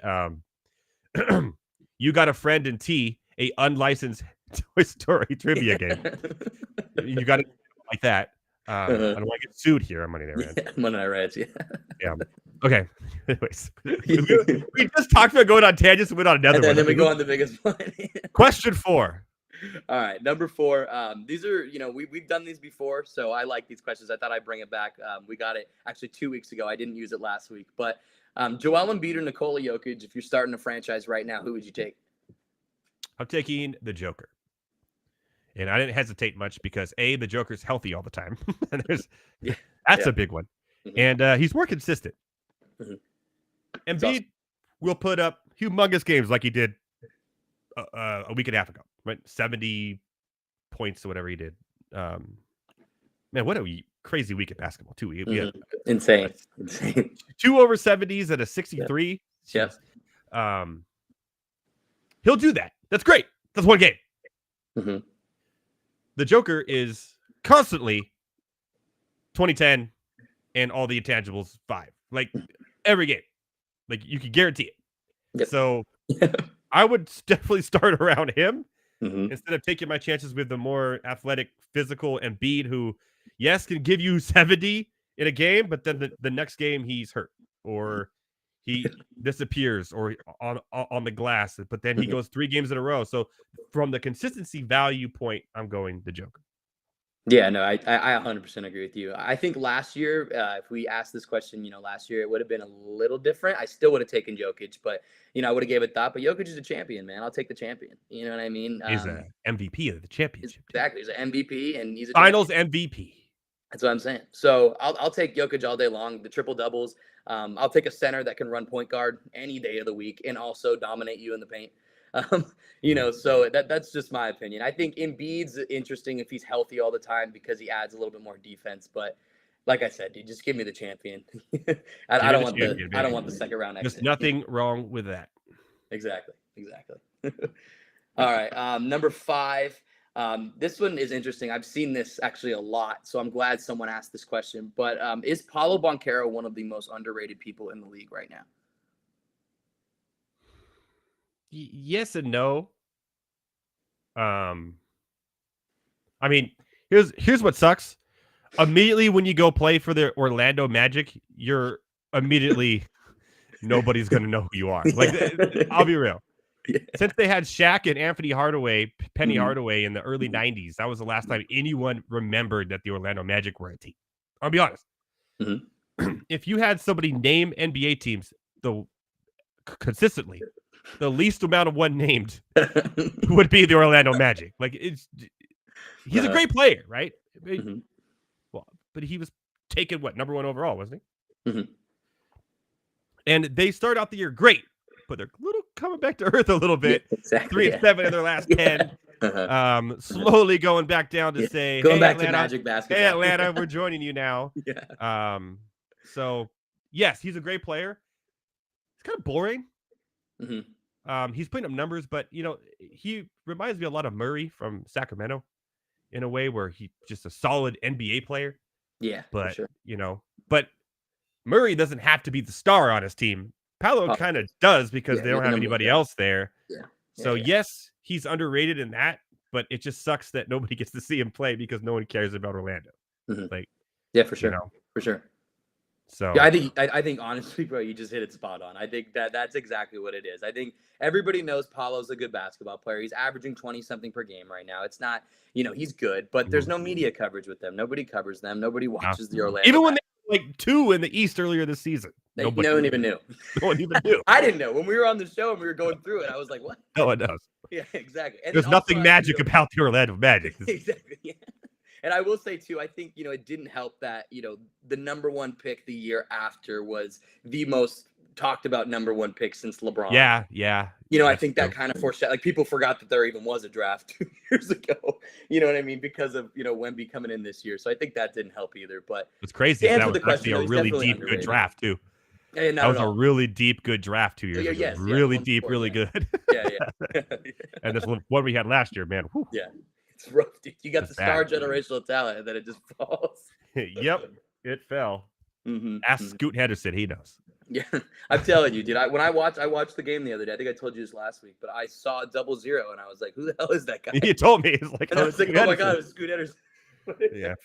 You Got a Friend in T, a unlicensed Toy Story trivia game. You got to like that. I don't want to get sued here on Monday Night Rants. Monday Night Rants, yeah. Okay. Anyways, we just talked about going on tangents and went on another one. And then we go on the biggest one. Question 4. All right, number 4. These are, we've done these before, so I like these questions. I thought I'd bring it back. We got it actually 2 weeks ago. I didn't use it last week, but Joel Embiid or Nikola Jokic, if you're starting a franchise right now, who would you take? I'm taking the Joker. And I didn't hesitate much because the Joker's healthy all the time. That's a big one. Mm-hmm. And he's more consistent. Mm-hmm. Embiid will put up humongous games like he did a week and a half ago. Right, 70 points or whatever he did. Man, what a crazy week at basketball too. We had, insane. 2 over 70s at a 63. Yeah. He'll do that. That's great. That's one game. Mm-hmm. The Joker is constantly 2010 and all the intangibles 5. Like every game. Like you can guarantee it. Yep. So I would definitely start around him. Mm-hmm. Instead of taking my chances with the more athletic, physical Embiid, who, yes, can give you 70 in a game, but then the next game he's hurt or he disappears or on the glass, but then he goes 3 games in a row. So from the consistency value point, I'm going the Joker. Yeah, no, I 100% agree with you. I think last year, if we asked this question, last year it would have been a little different. I still would have taken Jokic, but I would have gave it thought. But Jokic is a champion, man. I'll take the champion. You know what I mean? He's an MVP of the championship. Exactly, he's an MVP, and he's a Finals champion. MVP. That's what I'm saying. So I'll take Jokic all day long. The triple doubles. I'll take a center that can run point guard any day of the week and also dominate you in the paint. So that's just my opinion. I think Embiid's interesting if he's healthy all the time because he adds a little bit more defense. But like I said, dude, just give me the champion. I don't want the second round exit. There's nothing wrong with that. Exactly. All right. Number 5. This one is interesting. I've seen this actually a lot, so I'm glad someone asked this question. But is Paolo Banchero one of the most underrated people in the league right now? Yes and no. I mean, here's what sucks. Immediately when you go play for the Orlando Magic, you're immediately nobody's gonna know who you are. Like, I'll be real. Yeah. Since they had Shaq and Anthony Hardaway, Penny Hardaway in the early 90s, that was the last time anyone remembered that the Orlando Magic were a team. I'll be honest. Mm-hmm. If you had somebody name NBA teams consistently, the least amount of one named would be the Orlando Magic. Like he's a great player, right? Mm-hmm. Well, but he was taken number 1 overall, wasn't he? Mm-hmm. And they start out the year great, but they're coming back to earth a little bit. Yeah, exactly, 3-7 in their last 10. Slowly going back down to say, going back Atlanta, to Magic basketball. Hey Atlanta, we're joining you now. Yeah. So yes, he's a great player. It's kind of boring. Mm-hmm. He's putting up numbers, but he reminds me a lot of Murray from Sacramento in a way where he's just a solid NBA player. Yeah, but for sure. But Murray doesn't have to be the star on his team. Paolo kind of does because they don't have anybody else there. Yeah. So yes, he's underrated in that, but it just sucks that nobody gets to see him play because no one cares about Orlando. Mm-hmm. Like, yeah, for sure, for sure. So yeah, I think honestly, bro, you just hit it spot on. I think that's exactly what it is. I think everybody knows Paolo's a good basketball player. He's averaging 20-something per game right now. It's not, he's good, but there's no media coverage with them. Nobody covers them. Nobody watches the Orlando. Even when they were 2 in the East earlier this season. No one even knew. No one even knew. I didn't know. When we were on the show and we were going through it, I was like, what? No one knows. Yeah, exactly. And There's then also, nothing magic about the Orlando Magic. Exactly. Yeah. And I will say too, I think, it didn't help that, the number one pick the year after was the most talked about number one pick since LeBron. Yeah. I think that kind of foreshadowed, like people forgot that there even was a draft 2 years ago. You know what I mean? Because of, Wemby coming in this year. So I think that didn't help either. But it's crazy. to That answer was the question, actually a he's really definitely deep, good underrated. draft too. Yeah, That was a really deep, good draft 2 years ago. Yes, really deep, really good. Yeah. And this one we had last year, man. Whew. Yeah. It's rough, dude. You got That's the star bad. generational talent, and then it just falls. Yep, it fell. Mm-hmm. Ask Scoot Henderson. He knows. Yeah, I'm telling you, dude. When I watched the game the other day. I think I told you this last week, but I saw 0-0, and I was like, "Who the hell is that guy?" You told me. It's like, and I was like, "Oh my god, it's Scoot Henderson." Yeah.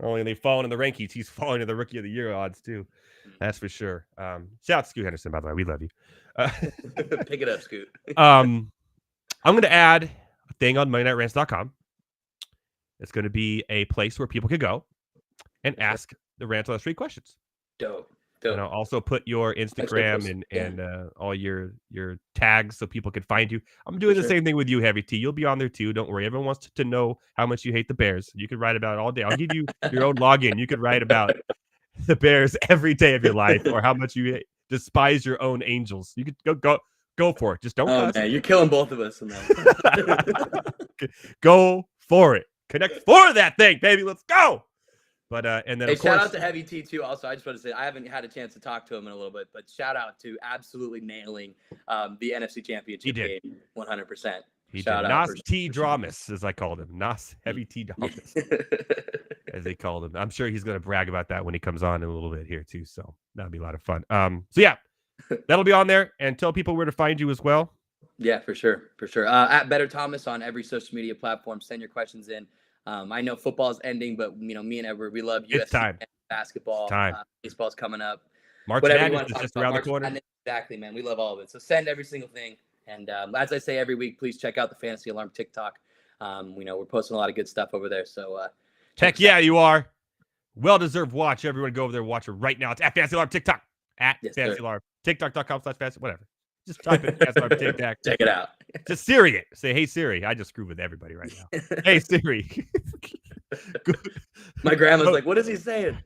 Only they've fallen in the rankings. He's falling in the Rookie of the Year odds too. That's for sure. Shout out to Scoot Henderson, by the way. We love you. Pick it up, Scoot. I'm going to add a thing on MondayNightRants.com. It's going to be a place where people can go and ask the Rants on the Street questions. Dope. And I'll also put your Instagram and all your tags so people can find you. I'm doing the same thing with you, Heavy T. You'll be on there too. Don't worry. Everyone wants to know how much you hate the Bears. You can write about it all day. I'll give you your own login. You could write about the Bears every day of your life, or how much you despise your own Angels. You could go for it. Just don't. Oh man, you're killing both of us in that. Go for it. Connect for that thing, baby. Let's go. But and then hey, of course, shout out to Heavy T too. Also, I just want to say I haven't had a chance to talk to him in a little bit, but shout out to absolutely nailing the NFC Championship game 100%. Shout out Nas T Dramas, as I called him. Nas Heavy T Dramas, as they called him. I'm sure he's going to brag about that when he comes on in a little bit here too. So that'll be a lot of fun. So yeah, that'll be on there, and tell people where to find you as well. Yeah, for sure. At Better Thomas on every social media platform. Send your questions in. I know football is ending, but me and Edward, we love UFC basketball. Baseball's coming up. March Madness is just around the corner. Madness, exactly, man. We love all of it. So send every single thing. And as I say every week, please check out the Fantasy Alarm TikTok. We're posting a lot of good stuff over there. So heck yeah, you are. Well-deserved watch. Everyone go over there and watch it right now. It's at Fantasy Alarm TikTok. Fantasy Alarm. TikTok.com/fantasy. Whatever. Just type in Fantasy Alarm TikTok. Check it out. Just Siri it. Say, hey Siri. I just screw with everybody right now. Hey Siri. My grandma's like, what is he saying?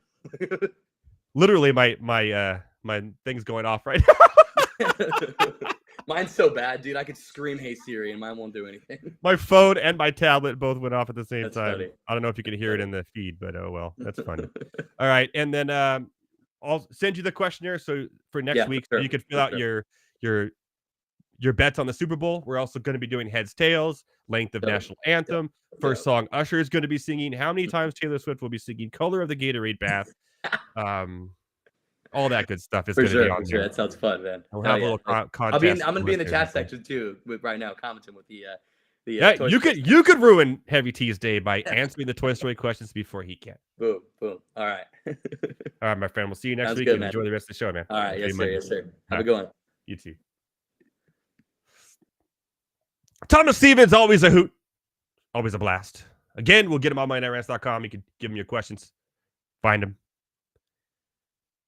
Literally, my thing's going off right now. Mine's so bad, dude. I could scream, hey Siri, and mine won't do anything. My phone and my tablet both went off at the same time. Funny. I don't know if you can hear it in the feed, but oh well, that's funny. All right, and then I'll send you the questionnaire so for next week, so you can fill out your bets on the Super Bowl. We're also going to be doing heads, tails, length of national anthem, first song Usher is going to be singing, how many times Taylor Swift will be singing, color of the Gatorade bath, all that good stuff is going to be on there. That sounds fun, man. We'll have a little contest. I'm going to be in the chat section too, right now, commenting with the. You could ruin Heavy T's day by answering the Toy Story questions before he can. Boom. All right. All right, my friend. We'll see you next week. Good, and enjoy the rest of the show, man. All right. Yes, sir. Have a good one. You too. Thomas Stevens, always a hoot. Always a blast. Again, we'll get him on MondayNightRants.com. You can give him your questions. Find him.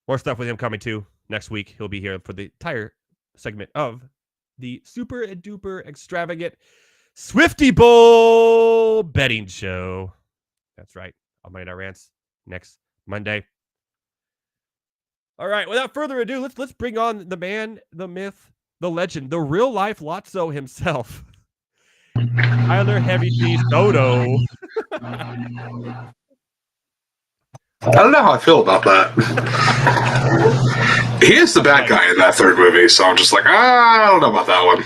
More stuff with him coming too. Next week, he'll be here for the entire segment of the super duper extravagant Swiftie Bowl betting show. That's right. On Monday Night Rants next Monday. All right. Without further ado, let's bring on the man, the myth, the legend, the real life Lotso himself. Tyler Heavy T Soto. I don't know how I feel about that. He is the bad guy in that third movie, so I'm just like, I don't know about that one.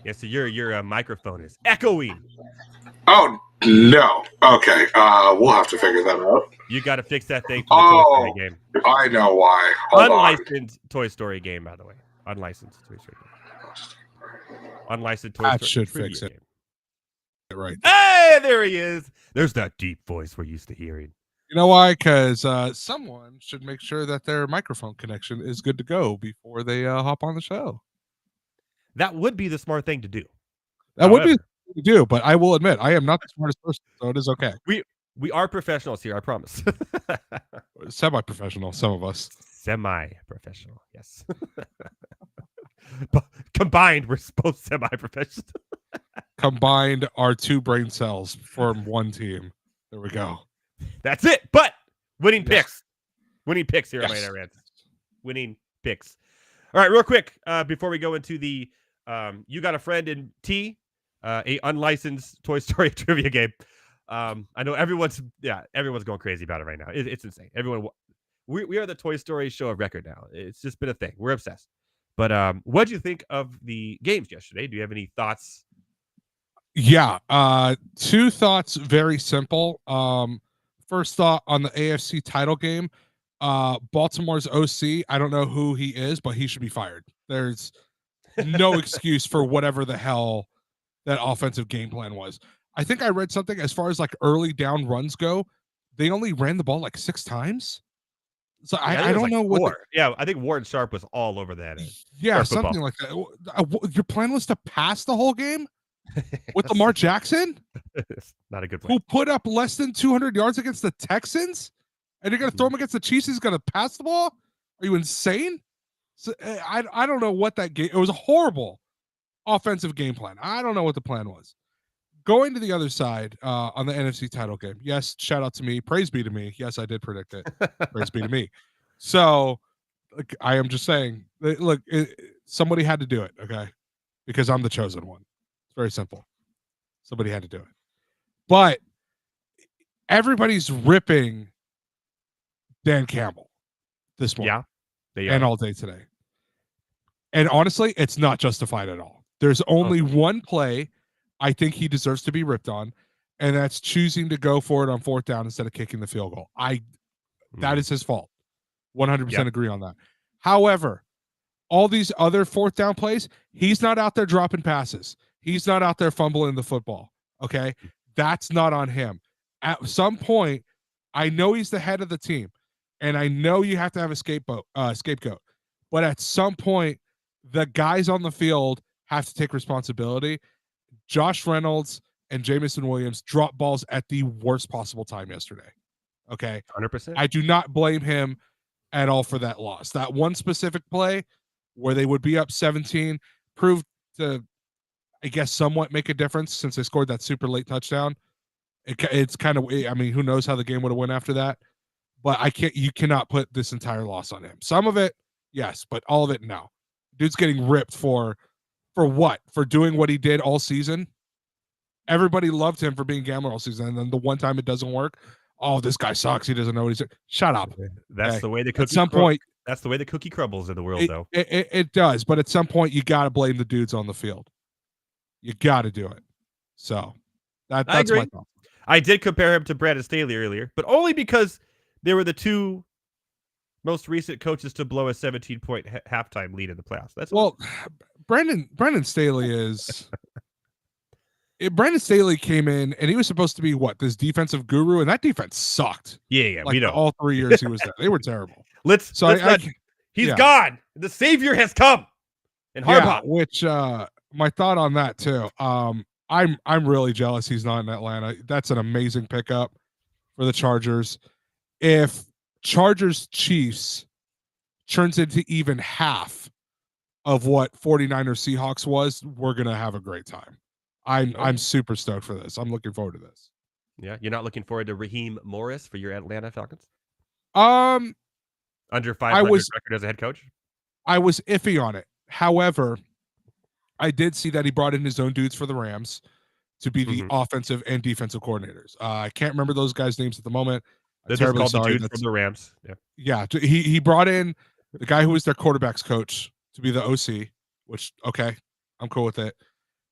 Yeah, so your microphone is echoing. Oh no. Okay. We'll have to figure that out. You got to fix that thing for the Toy Story game. I know why. Hold Unlicensed Toy Story game, by the way. Unlicensed Toy Story game. Unlicensed Toy Story. That should fix it. Game. Right. Hey, there he is. There's that deep voice we're used to hearing. You know why? Because someone should make sure that their microphone connection is good to go before they hop on the show. That would be the smart thing to do. That would be the thing to do, but I will admit, I am not the smartest person, so it is okay. We are professionals here, I promise. Semi-professional, some of us. Semi-professional, yes. combined, we're both semi-professional. Combined, our 2 brain cells form one team. There we go. That's it. But winning Yeah. picks. Winning picks here Yes. on Monday Night Rants. Winning picks. All right, real quick, before we go into the You Got a Friend in T, a unlicensed Toy Story trivia game. I know everyone's going crazy about it right now. It's insane. We are the Toy Story show of record now. It's just been a thing. We're obsessed. But what did you think of the games yesterday? Do you have any thoughts? Yeah, 2 thoughts, very simple. First thought on the AFC title game, Baltimore's OC, I don't know who he is, but he should be fired. There's no excuse for whatever the hell that offensive game plan was. I think I read something as far as like early down runs go, they only ran the ball like 6 times. So I don't know what. I think Warren Sharp was all over that. Yeah, something like that. Your plan was to pass the whole game with Lamar Jackson, not a good plan. Who put up less than 200 yards against the Texans, and you're going to throw him against the Chiefs. He's going to pass the ball. Are you insane? So, I don't know what that game. It was a horrible offensive game plan. I don't know what the plan was. Going to the other side on the NFC title game. Yes, shout out to me. Praise be to me. Yes, I did predict it. Praise be to me. So look, I am just saying, look, somebody had to do it, okay? Because I'm the chosen one. It's very simple. Somebody had to do it. But everybody's ripping Dan Campbell this morning. Yeah, they and are. all day today. And honestly, it's not justified at all. There's only one play I think he deserves to be ripped on, and that's choosing to go for it on 4th down instead of kicking the field goal. That is his fault. 100% agree on that. However, all these other 4th down plays, he's not out there dropping passes. He's not out there fumbling the football. Okay? That's not on him. At some point, I know he's the head of the team, and I know you have to have a scapegoat. But at some point, the guys on the field have to take responsibility. Josh Reynolds and Jamison Williams dropped balls at the worst possible time yesterday. Okay? 100%. I do not blame him at all for that loss. That one specific play where they would be up 17 proved to, I guess, somewhat make a difference since they scored that super late touchdown. It's kind of, I mean, who knows how the game would have went after that. But you cannot put this entire loss on him. Some of it, yes, but all of it, no. Dude's getting ripped for what? For doing what he did all season? Everybody loved him for being gambler all season. And then the one time it doesn't work, oh, this guy sucks. He doesn't know what he's doing. Shut up. That's the way the cookie at some point. That's the way the cookie crumbles in the world, though. It does, but at some point you got to blame the dudes on the field. You got to do it. So that's my thought. I did compare him to Brandon Staley earlier, but only because they were the 2 most recent coaches to blow a 17-point halftime lead in the playoffs. That's Brandon Staley is. Brandon Staley came in and he was supposed to be this defensive guru, and that defense sucked. Yeah, like we know. All 3 years he was there, they were terrible. He's gone. The savior has come. And Harbaugh, which my thought on that too. I'm really jealous he's not in Atlanta. That's an amazing pickup for the Chargers. If Chargers Chiefs turns into even half of what 49ers Seahawks was, we're gonna have a great time. I'm super stoked for this. I'm looking forward to this. Yeah, you're not looking forward to Raheem Morris for your Atlanta Falcons? Under 500 record as a head coach? I was iffy on it. However, I did see that he brought in his own dudes for the Rams to be the offensive and defensive coordinators. I can't remember those guys' names at the moment. They're just called the dudes from the Rams. Yeah, he brought in the guy who was their quarterback's coach to be the OC, which, okay, I'm cool with it.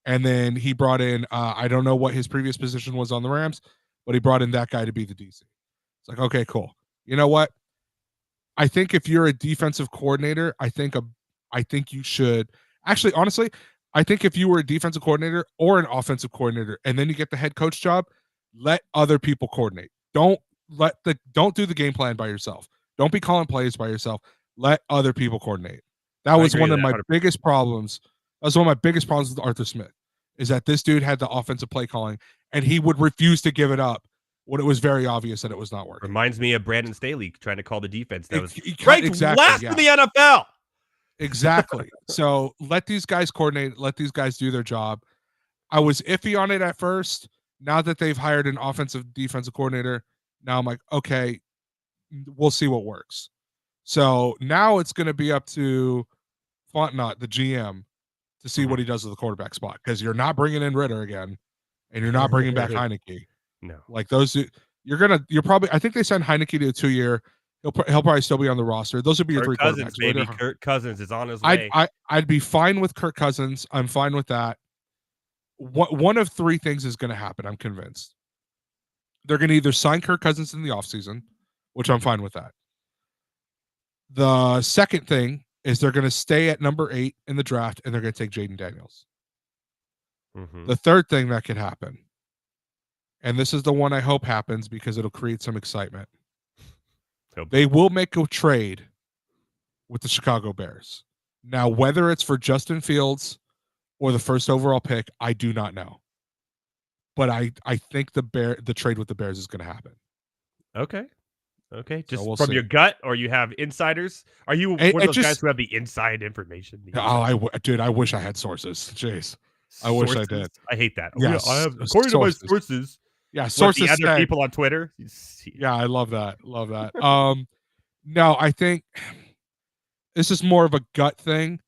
And then he brought in, I don't know what his previous position was on the Rams, but he brought in that guy to be the DC. It's like, okay, cool. You know what? I think if you're a defensive coordinator, I think you should actually, honestly, I think if you were a defensive coordinator or an offensive coordinator and then you get the head coach job, let other people coordinate. Don't do the game plan by yourself. Don't be calling plays by yourself. Let other people coordinate. That was one of my biggest problems. That was one of my biggest problems with Arthur Smith, is that this dude had the offensive play calling and he would refuse to give it up when it was very obvious that it was not working. Reminds me of Brandon Staley trying to call the defense. That was exactly, last in the NFL. Exactly. So let these guys coordinate. Let these guys do their job. I was iffy on it at first. Now that they've hired an offensive defensive coordinator, now I'm like, okay, we'll see what works. So now it's going to be up to Fontenot, the GM, to see what he does with the quarterback spot, because you're not bringing in Ritter again, and you're not bringing back Heineke. No, like those, you're probably. I think they signed Heineke to a 2-year. He'll probably still be on the roster. Those would be your Kirk 3 Cousins, quarterbacks. baby. Kirk Cousins is on his way. I'd be fine with Kirk Cousins. I'm fine with that. One of 3 things is going to happen. I'm convinced. They're going to either sign Kirk Cousins in the offseason, which I'm fine with that. The second thing is they're going to stay at number 8 in the draft, and they're going to take Jaden Daniels. The third thing that could happen, and this is the one I hope happens because it'll create some excitement. They will make a trade with the Chicago Bears. Now, whether it's for Justin Fields or the first overall pick, I do not know. But I think the trade with the Bears is going to happen. Okay. Just So we'll from see. your gut, or you have insiders? Are you one of those guys who have the inside information? Dude, I wish I had sources. Jeez. I wish I did. I hate that. Yes, I have, according to my sources. Yeah, sources. The other people on Twitter. Yeah, I love that. No, I think this is more of a gut thing.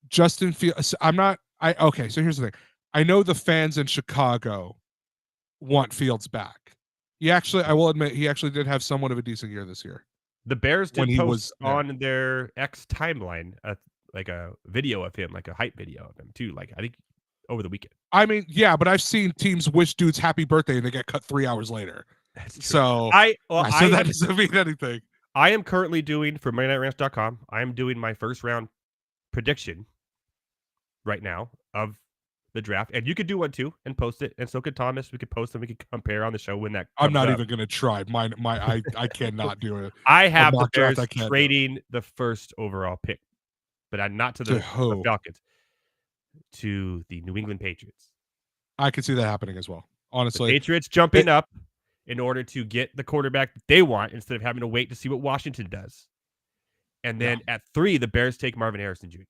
Justin Fields. Okay, so here's the thing. I know the fans in Chicago want Fields back. I will admit, he actually did have somewhat of a decent year this year. The Bears did post on their X timeline like a video of him, like a hype video of him too. Like I think over the weekend. I mean, yeah, but I've seen teams wish dudes happy birthday and they get cut 3 hours later. That's true. So that doesn't mean anything. I am currently doing for MondayNightRants.com. I am doing my first round prediction right now of the draft, and you could do one too and post it, and so could Thomas. We could post them. We could compare on the show when that comes I'm not up. even going to try. I cannot do it. I have the Bears trading the first overall pick, but I'm not to the Falcons, to the New England Patriots. I could see that happening as well. Honestly, the Patriots jumping up in order to get the quarterback that they want instead of having to wait to see what Washington does. And then at 3, the Bears take Marvin Harrison Jr.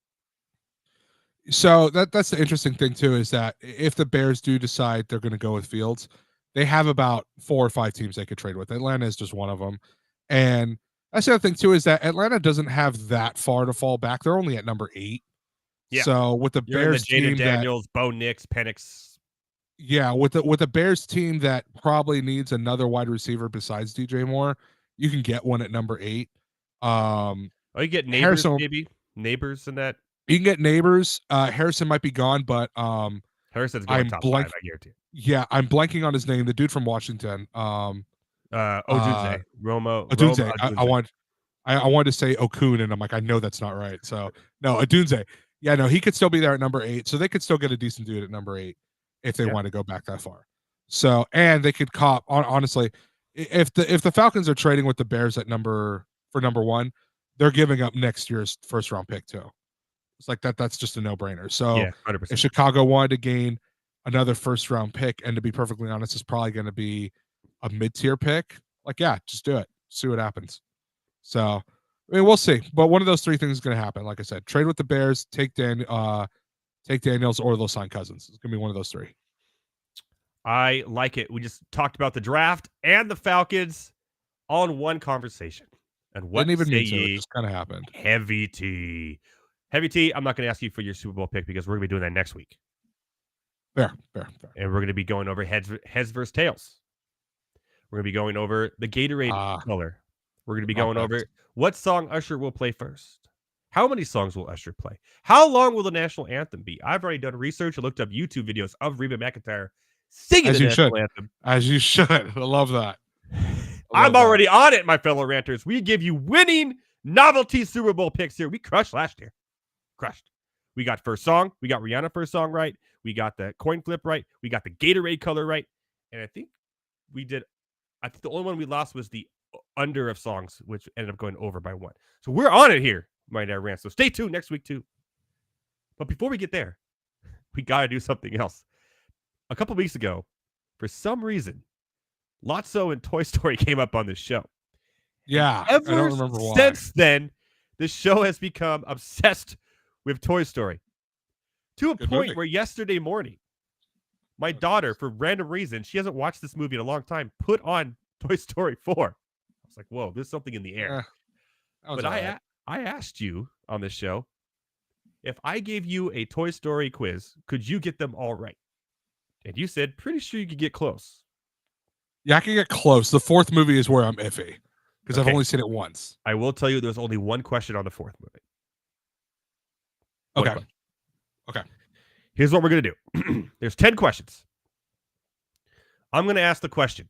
So that's the interesting thing too, is that if the Bears do decide they're going to go with Fields, they have about 4 or 5 teams they could trade with. Atlanta is just one of them. And that's the other thing too, is that Atlanta doesn't have that far to fall back. They're only at number 8. Yeah. So with the Bears team, Daniels, Bo Nix, Penix. Yeah, with the Bears team that probably needs another wide receiver besides DJ Moore, you can get one at number 8. You get Neighbors, maybe Neighbors in that. You can get Neighbors. Harrison might be gone, but Harrison's going top 5, I guarantee. Yeah, I'm blanking on his name. The dude from Washington. Odunze. Odunze. I wanted to say Okun, and I'm like, I know that's not right. So no, Odunze. Yeah, no, he could still be there at number 8. So they could still get a decent dude at number 8 if they want to go back that far. So, and they could cop. Honestly, if the Falcons are trading with the Bears at number 1, they're giving up next year's first round pick too. It's like that's just a no-brainer. So yeah, 100%. If Chicago wanted to gain another first-round pick, and to be perfectly honest, it's probably going to be a mid-tier pick, like, yeah, just do it. See what happens. So, I mean, we'll see. But one of those 3 things is going to happen. Like I said, trade with the Bears, take Daniels, or they'll sign Cousins. It's going to be one of those 3. I like it. We just talked about the draft and the Falcons all in one conversation. And what didn't even say mean to. It ye? just kind of happened. Heavy T. Heavy T, I'm not going to ask you for your Super Bowl pick because we're going to be doing that next week. Fair. And we're going to be going over heads versus tails. We're going to be going over the Gatorade color. We're going to be going over what song Usher will play first. How many songs will Usher play? How long will the national anthem be? I've already done research. I looked up YouTube videos of Reba McEntire singing the national anthem. As you should. I love that. I'm already on it, my fellow ranters. We give you winning novelty Super Bowl picks here. We crushed last year. Crushed. We got first song. We got Rihanna first song right. We got the coin flip right. We got the Gatorade color right. And I think the only one we lost was the under of songs, which ended up going over by 1. So we're on it here, Monday Night Rants. So stay tuned next week too. But before we get there, we got to do something else. A couple weeks ago, for some reason, Lotso and Toy Story came up on this show. Yeah, I don't remember why. Since then, this show has become obsessed with Toy Story to a Good point movie. where yesterday morning, my daughter, for random reason, she hasn't watched this movie in a long time, put on Toy Story 4. I was like, whoa, there's something in the air. But I asked you on this show, if I gave you a Toy Story quiz, could you get them all right? And you said, pretty sure you could get close. Yeah, I can get close. The fourth movie is where I'm iffy because I've Okay. only seen it once. I will tell you there's only one question on the fourth movie. One Okay. question. Okay. Here's what we're going to do. There's 10 questions. I'm going to ask the question.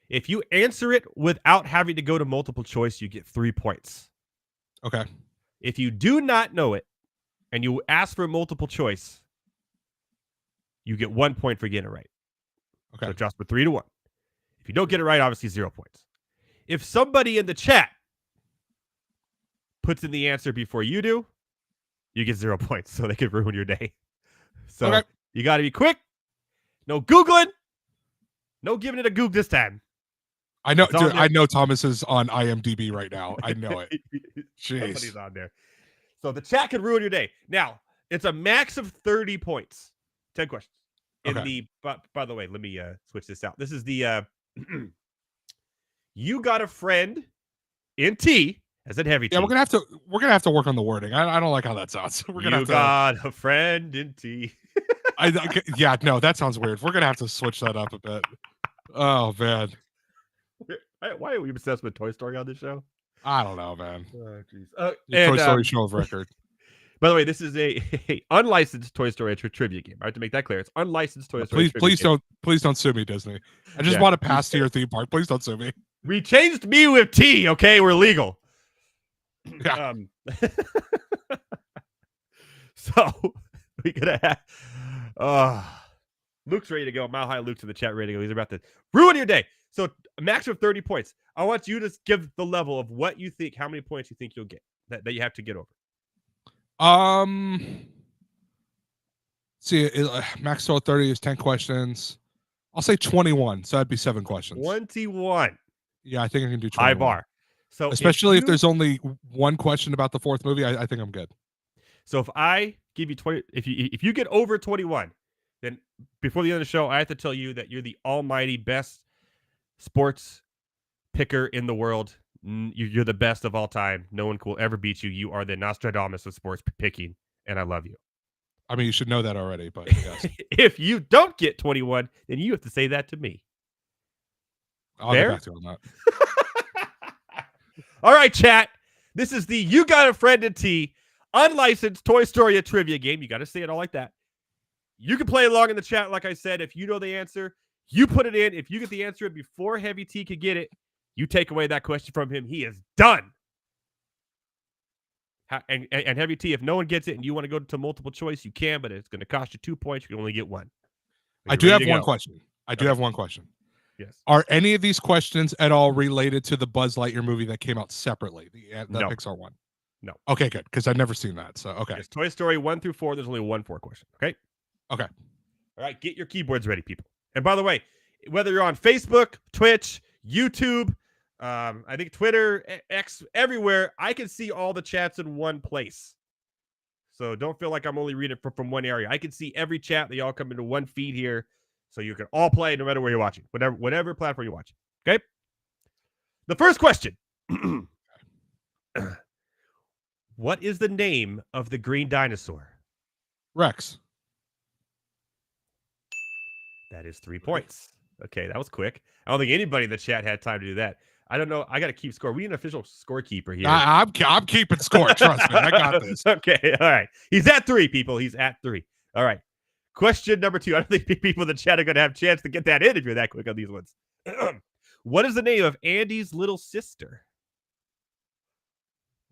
If you answer it without having to go to multiple choice, you get 3 points. Okay. If you do not know it and you ask for multiple choice, you get 1 point for getting it right. Okay. So just for 3-1. If you don't get it right, obviously 0 points. If somebody in the chat puts in the answer before you do, you get 0 points. So they could ruin your day. So Okay. you got to be quick. No Googling. No giving it a Goog this time. I know, It's on dude. there. I know Thomas is on IMDb right now. I know it. Somebody's Jeez. on there. So the chat could ruin your day. Now, it's a max of 30 points. 10 questions. By the way, let me switch this out. This is the You Got a Friend in T, as in heavy T. Yeah, we're gonna have to work on the wording. I don't like how that sounds. We're gonna You have to. got a friend in T. Yeah, no, that sounds weird. We're gonna have to switch that up a bit. Oh man, Why are we obsessed with Toy Story on this show? I don't know, man. Oh, jeez. The Toy Story show of record. By the way, this is a unlicensed Toy Story trivia game. I have to make that clear. It's unlicensed Toy Story. Please don't sue me, Disney. I just Yeah. want to pass to your theme park. Please don't sue me. We changed me with T. Okay, we're legal. Yeah. So we gonna have Luke's ready to go. Mile High Luke's in the chat ready to go. He's about to ruin your day. So a max of 30 points. I want you to give the level of what you think, how many points you think you'll get that you have to get over. See, max total 30 is 10 questions. I'll say 21, so that'd be 7 questions. 21. Yeah, I think I can do 21. High bar. So especially if there's only one question about the fourth movie, I think I'm good. So if I give you 20, if you get over 21, then before the end of the show, I have to tell you that you're the almighty best sports picker in the world. You're the best of all time. No one will ever beat you. You are the Nostradamus of sports picking, and I love you. I mean, you should know that already, but yes. If you don't get 21, then you have to say that to me. I'll Fair? get back to you on that. All right, chat. This is the You Got a Friend in T unlicensed Toy Story trivia game. You got to say it all like that. You can play along in the chat, like I said. If you know the answer, you put it in. If you get the answer before Heavy T could get it, you take away that question from him. He is done. And Heavy T, if no one gets it and you want to go to multiple choice, you can, but it's going to cost you 2 points. You can only get one. I do have one question. I do have one question. Yes. Are any of these questions at all related to the Buzz Lightyear movie that came out separately, the No. Pixar one? No. Okay, good, because I've never seen that. So, okay. It's Toy Story 1 through 4. There's only 1 4 question. Okay? Okay. All right, get your keyboards ready, people. And by the way, whether you're on Facebook, Twitch, YouTube, I think Twitter, X, everywhere, I can see all the chats in one place. So don't feel like I'm only reading from one area. I can see every chat. They all come into one feed here. So you can all play no matter where you're watching, whatever platform you're watching. Okay? The first question. What is the name of the green dinosaur? Rex. That is 3 points. Okay, that was quick. I don't think anybody in the chat had time to do that. I don't know. I got to keep score. We need an official scorekeeper here. I'm keeping score. Trust me. I got this. Okay, all right. He's at 3, people. He's at 3. All right. Question number 2. I don't think people in the chat are going to have a chance to get that in if you're that quick on these ones. What is the name of Andy's little sister?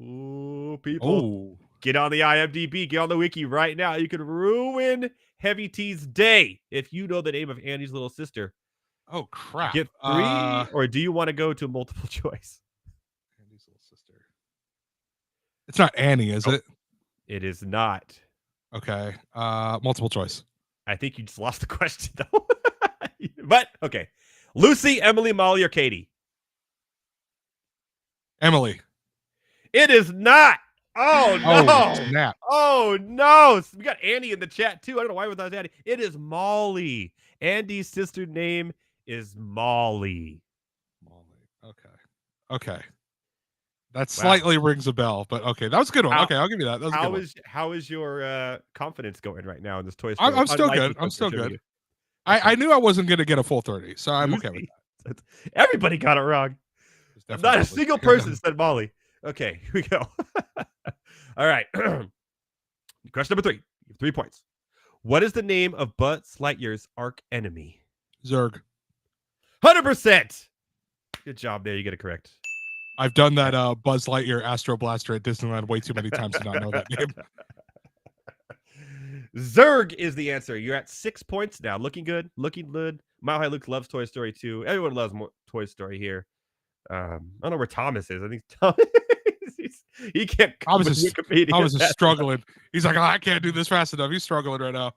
Ooh, people. Get on the IMDb. Get on the wiki right now. You can ruin Heavy T's day if you know the name of Andy's little sister. Oh, crap. Get 3, or do you want to go to multiple choice? Andy's little sister. It's not Annie, is it? It is not. Okay. Multiple choice. I think you just lost the question, though. But, okay. Lucy, Emily, Molly, or Katie? Emily. It is not. Oh, no. Oh, snap. Oh, no. We got Annie in the chat, too. I don't know why without Annie. It is Molly. Andy's sister's name is Molly. Okay. That slightly rings a bell, but okay. That was a good one. Okay, I'll give you that. That was a good one. How is your confidence going right now in this Toy Story? I'm still good. I'm still good. I knew I wasn't going to get a full 30, so I'm okay with that. Everybody got it wrong. Not a single person said Molly. Okay, here we go. All right. Question number 3. 3 points. What is the name of Buzz Lightyear's arch enemy? Zurg. 100%. Good job there. You get it correct. I've done that Buzz Lightyear Astro Blaster at Disneyland way too many times to not know that name. Zurg is the answer. You're at 6 points now. Looking good. Looking good. Mile High Luke loves Toy Story 2. Everyone loves Toy Story here. I don't know where Thomas is. I think Thomas he can't. I was just struggling. He's like, I can't do this fast enough. He's struggling right now.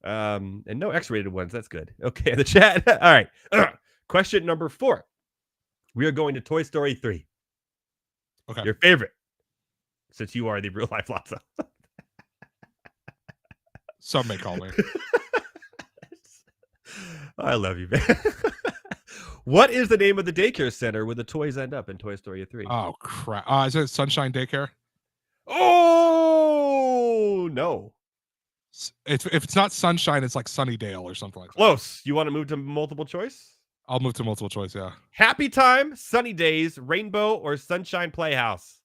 And no X-rated ones. That's good. Okay, the chat. All right. Question number 4. We are going to Toy Story 3. Okay. Your favorite, since you are the real life Lotso. Some may call me. I love you, man. What is the name of the daycare center where the toys end up in Toy Story 3? Oh, crap. Is it Sunshine Daycare? Oh, no. If it's not Sunshine, it's like Sunnydale or something like that. Close. You want to move to multiple choice? I'll move to multiple choice, yeah. Happy Time, Sunny Days, Rainbow, or Sunshine Playhouse?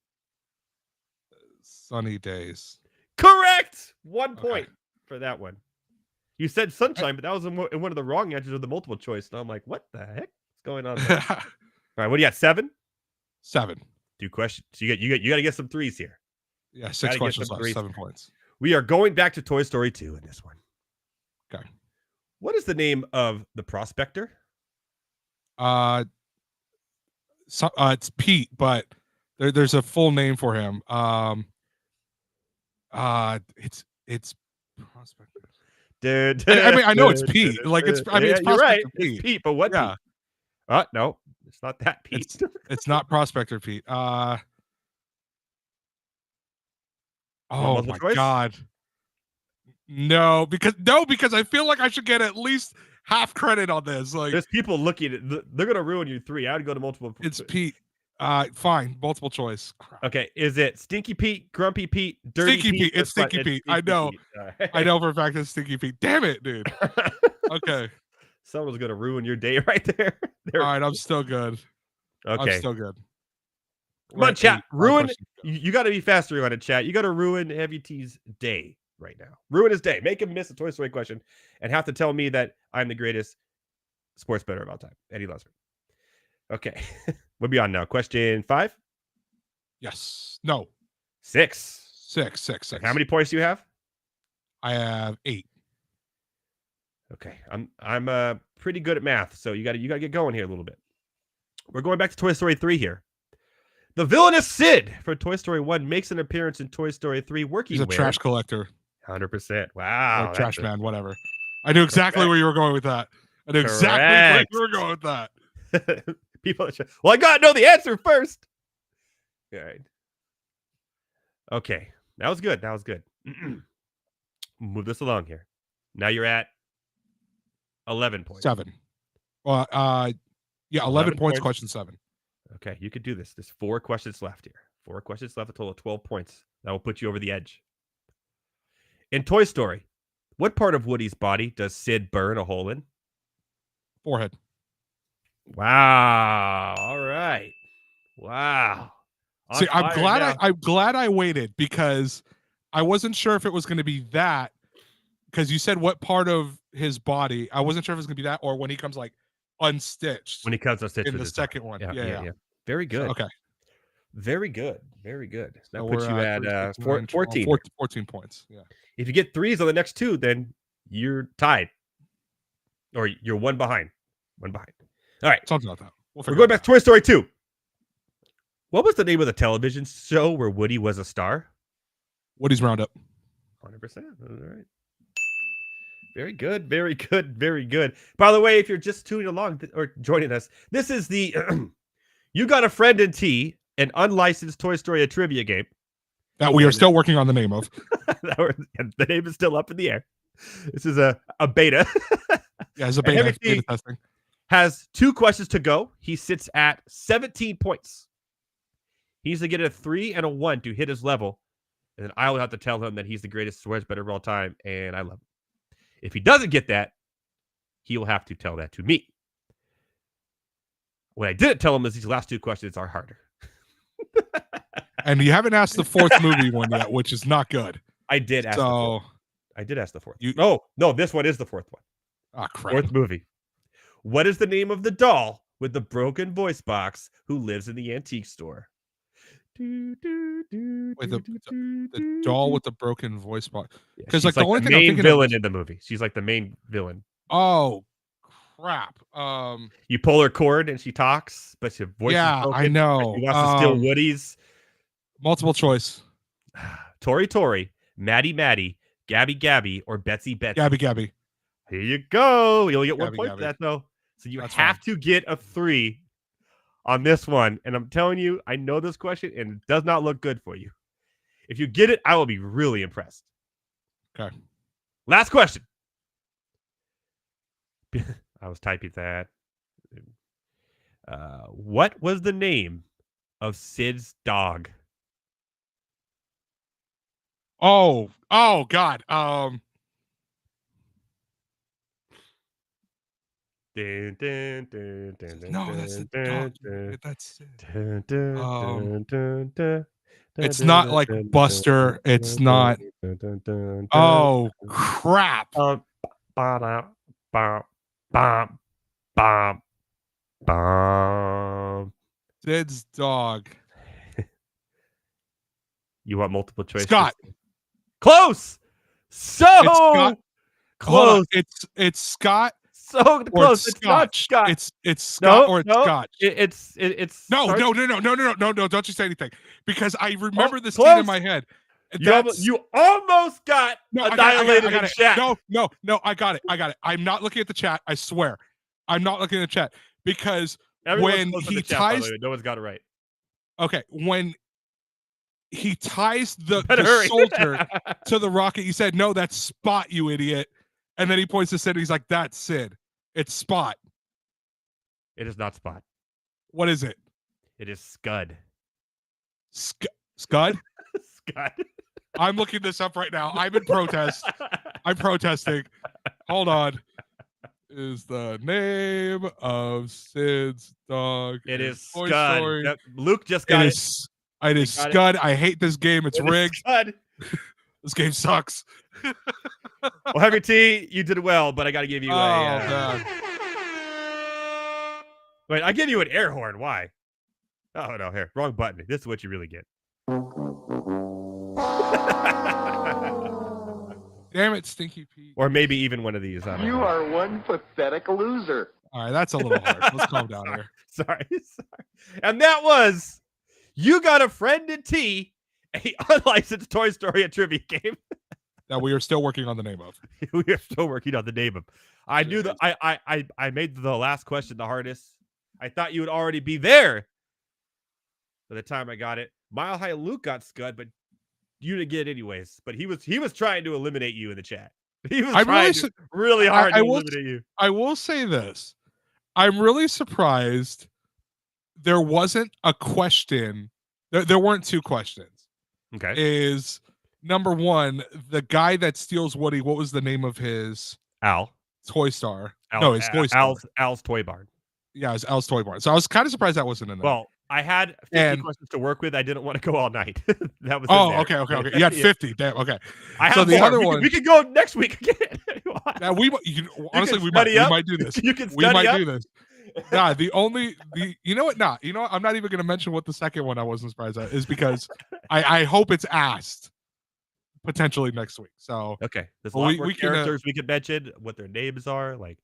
Sunny Days. Correct. 1 point for that one. You said Sunshine, but that was in one of the wrong answers of the multiple choice. And I'm like, what the heck is going on there? All right, what do you got? 7? 7. 2 questions. So you got to get some 3s here. Yeah, 6 questions left. 7 points. We are going back to Toy Story 2 in this one. Okay. What is the name of the prospector? It's Pete, but there's a full name for him. It's prospector. I mean, I know it's Pete. Like it's you're right. Pete. It's Pete, but what? Yeah. Pete? No, it's not that Pete. It's not prospector Pete. Oh my God. No, because I feel like I should get at least half credit on this. Like there's people looking at they're gonna ruin you 3. I would go to multiple. It's Pete. Fine, multiple choice. Crap. Okay, is it Stinky Pete, Grumpy Pete, Dirty Stinky Pete? It's Stinky Pete. I know. I know for a fact it's Stinky Pete. Damn it, dude. Okay. Someone's gonna ruin your day right there. All right, I'm still good. Okay, I'm still good. Come on, chat. Ruin. You got to be faster on it, chat. You got to ruin Heavy T's day right now. Ruin his day. Make him miss a Toy Story question and have to tell me that I'm the greatest sports bettor of all time. And he loves me. Okay. We'll be on now. Question 5? Yes. No. 6. 6. How many points do you have? I have 8. Okay. I'm pretty good at math, so you got to get going here a little bit. We're going back to Toy Story 3 here. The villainous Sid for Toy Story 1 makes an appearance in Toy Story 3 working He's a trash collector. 100%. Wow. Or trash man, whatever. I knew exactly where you were going with that. I knew exactly where you were going with that. People, well, I got to know the answer first. All right. Okay. That was good. Move this along here. Now you're at 11 points. 7. Well, yeah, 11 points, question 7. Okay, you could do this. There's 4 questions left here. 4 questions left, a total of 12 points. That will put you over the edge. In Toy Story, what part of Woody's body does Sid burn a hole in? Forehead. Wow. All right. Wow. See, I'm glad I waited because I wasn't sure if it was going to be that because you said what part of his body. I wasn't sure if it was going to be that or when he comes like unstitched. When he comes unstitched in the second one. Yeah. Very good. Okay. Very good. That So puts you at 14. 14 points. Yeah. If you get 3s on the next 2, then you're tied. Or you're one behind. All right. Something like that. We're going back to Toy Story 2. What was the name of the television show where Woody was a star? Woody's Roundup. 100%. All right. Very good. By the way, if you're just tuning along or joining us, this is the You Got a Friend in Tea an unlicensed Toy Story trivia game. That we are still working on the name of. The name is still up in the air. This is a beta. Yeah, it's a beta testing. Has 2 questions to go. He sits at 17 points. He needs to get a 3 and a 1 to hit his level. And then I will have to tell him that he's the greatest swears better of all time, and I love him. If he doesn't get that, he will have to tell that to me. What I didn't tell him is these last 2 questions are harder. And you haven't asked the 4th movie one yet, which is not good. I did ask the 4th. I did ask the 4th. No, this one is the 4th one. Ah, crap. 4th movie. What is the name of the doll with the broken voice box who lives in the antique store? Wait, the doll with the broken voice box. Because She's the only the thing I'm main thinking villain in the movie. She's like the main villain. Oh, crap. You pull her cord and she talks, but her voice is broken. I know. She wants to steal Woody's. Multiple choice. Tori, Maddie, Gabby, or Betsy. Gabby. Here you go. You only get 1 point Gabby. for that, though. So you That's have fine. to get a 3 on this one. And I'm telling you, I know this question, and it does not look good for you. If you get it, I will be really impressed. Okay. Last question. I was typing that. What was the name of Sid's dog? Oh, God. Dun, dun, dun, dun, dun, No, that's the dog. That's it. dun, dun, dun, dun, dun, It's dun, not dun, like dun, Buster. dun, It's dun, not. dun, dun, dun, Oh, dun, crap. bum, bum, bum, bum, bum, bum. Sid's dog. You want multiple choices? Scott. Close. So It's Scott. Hold on. close. It's Scott. So Or close. it's It's not Scotch. Scott. It's Scott or it's no. Scotch. It's No, sorry. no, don't you say anything. Because I remember this scene close. in my head. You almost got annihilated in chat. No, I got it. I'm not looking at the chat. I swear. I'm not looking at the chat. Because Everyone's when close to he the chat, by the ties way. No one's got it right. okay, when he ties the Better hurry. soldier to the rocket, he said, "No, that's Spot, you idiot." And then he points to Sid and he's like, "That's Sid. It's Spot." It is not Spot. What is it? It is Scud. Scud? Scud. I'm looking this up right now. I'm in protest. I'm protesting. Hold on. Is the name of Sid's dog? It in is Toy Scud. Story? Yep, Luke just got it. It is got it. Scud. I hate this game. It's It is rigged. Scud. This game sucks. Well, Heavy T, you did well, but I got to give you man. Wait, I give you an air horn. Why? Oh, no, here. Wrong button. This is what you really get. Damn it, Stinky Pete. Or maybe even one of these. I don't You know. are one pathetic loser. All right, that's a little hard. Let's calm down here. Sorry. And that was You Got a Friend in T, a unlicensed Toy Story trivia game. That we are still working on the name of. We are still working on the name of. I knew that I made the last question the hardest. I thought you would already be there by the time I got it. Mile High Luke got Scud, but you didn't get it anyways. But he was trying to eliminate you in the chat. He was trying really hard to eliminate you. I will say this. I'm really surprised there wasn't a question. There weren't 2 questions. Okay. Is number 1, the guy that steals Woody, what was the name of his Al. toy star? Al, his toy store. Al's Toy Barn. Yeah, it was Al's Toy Barn. So I was kind of surprised that wasn't in there. Well, I had 50 questions to work with. I didn't want to go all night. That was okay. You had 50. Damn. Okay. I have so the more. other one, we could go next week again. now we honestly we might do this. You can we might up. do this. Nah, you know what? Nah, you know what? I'm not even going to mention what the second one I wasn't surprised at is because I hope it's asked potentially next week. So okay, there's a lot more we characters we could mention, what their names are, like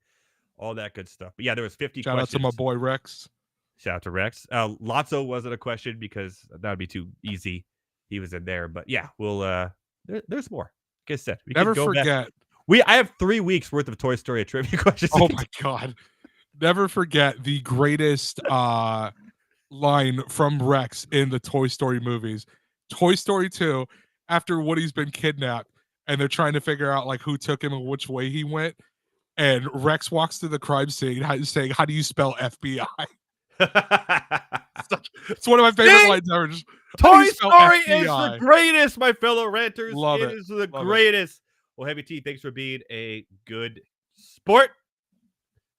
all that good stuff. But yeah, there was 50 shout questions. out to my boy Rex. Shout out to Rex. Lotso wasn't a question because that would be too easy. He was in there, but yeah, we'll there's more. Like I said, we Never can go forget. back. I have 3 weeks worth of Toy Story trivia questions. Oh my god. Never forget the greatest line from Rex in the Toy Story movies. Toy Story 2, after Woody's been kidnapped and they're trying to figure out like who took him and which way he went. And Rex walks to the crime scene saying, "How do you spell FBI?" It's one of my favorite lines ever. Just, Toy Story is the greatest, my fellow ranters. Love it is the greatest. Well, Heavy T, thanks for being a good sport.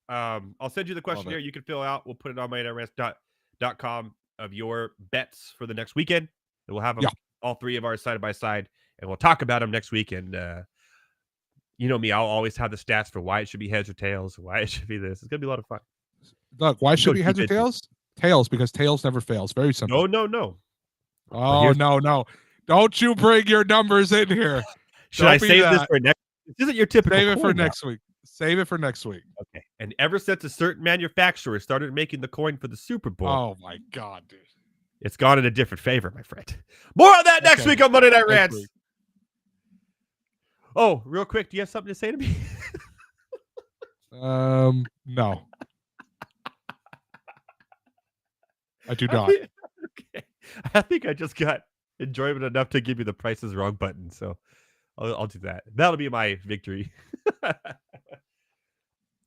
I'll send you the questionnaire you can fill out. We'll put it on MondaynightRants.com of your bets for the next weekend. And we'll have them, all three of ours side by side, and we'll talk about them next week. And you know me, I'll always have the stats for why it should be heads or tails, why it should be this. It's going to be a lot of fun. Look, why should it be heads or tails? Tails, because tails never fails. Very simple. No. Oh, no. Don't you bring your numbers in here. Should I save this for next? This isn't your typical. Save it for next week. Save it for next week. Okay. And ever since a certain manufacturer started making the coin for the Super Bowl. Oh, my God, dude. It's gone in a different favor, my friend. More on that next week on Monday Night Rants. Oh, real quick, do you have something to say to me? No. I do not. Okay. I think I just got enjoyment enough to give you the Price is Wrong button, so I'll do that. That'll be my victory.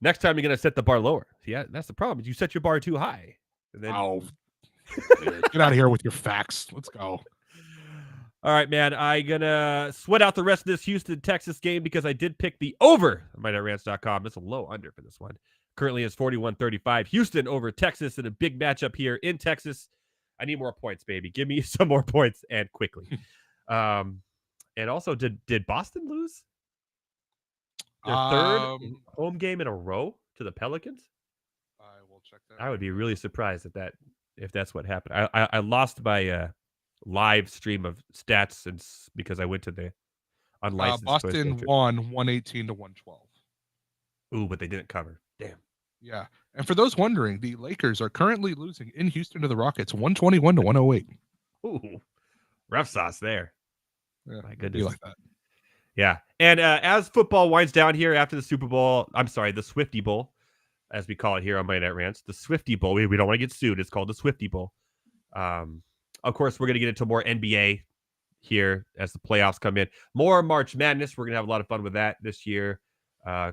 Next time you're gonna set the bar lower. Yeah, that's the problem. You set your bar too high. And then... Get out of here with your facts. Let's go. All right, man. I'm gonna sweat out the rest of this Houston Texas game because I did pick the over on MondaynightRants.com. It's a low under for this one. Currently is 41-35. Houston over Texas in a big matchup here in Texas. I need more points, baby. Give me some more points and quickly. And also, did Boston lose their third home game in a row to the Pelicans? I will check that. I would be really surprised if that's what happened. I lost my live stream of stats because I went to the unlicensed. Boston won 118 to 112. Ooh, but they didn't cover. Damn. Yeah. And for those wondering, the Lakers are currently losing in Houston to the Rockets 121 to 108. Ooh, rough sauce there. Yeah, my goodness. Like that. Yeah. And as football winds down here after the Super Bowl, the Swiftie Bowl, as we call it here on Monday Night Rants, the Swiftie Bowl. We don't want to get sued. It's called the Swiftie Bowl. Of course, we're going to get into more NBA here as the playoffs come in. More March Madness. We're going to have a lot of fun with that this year.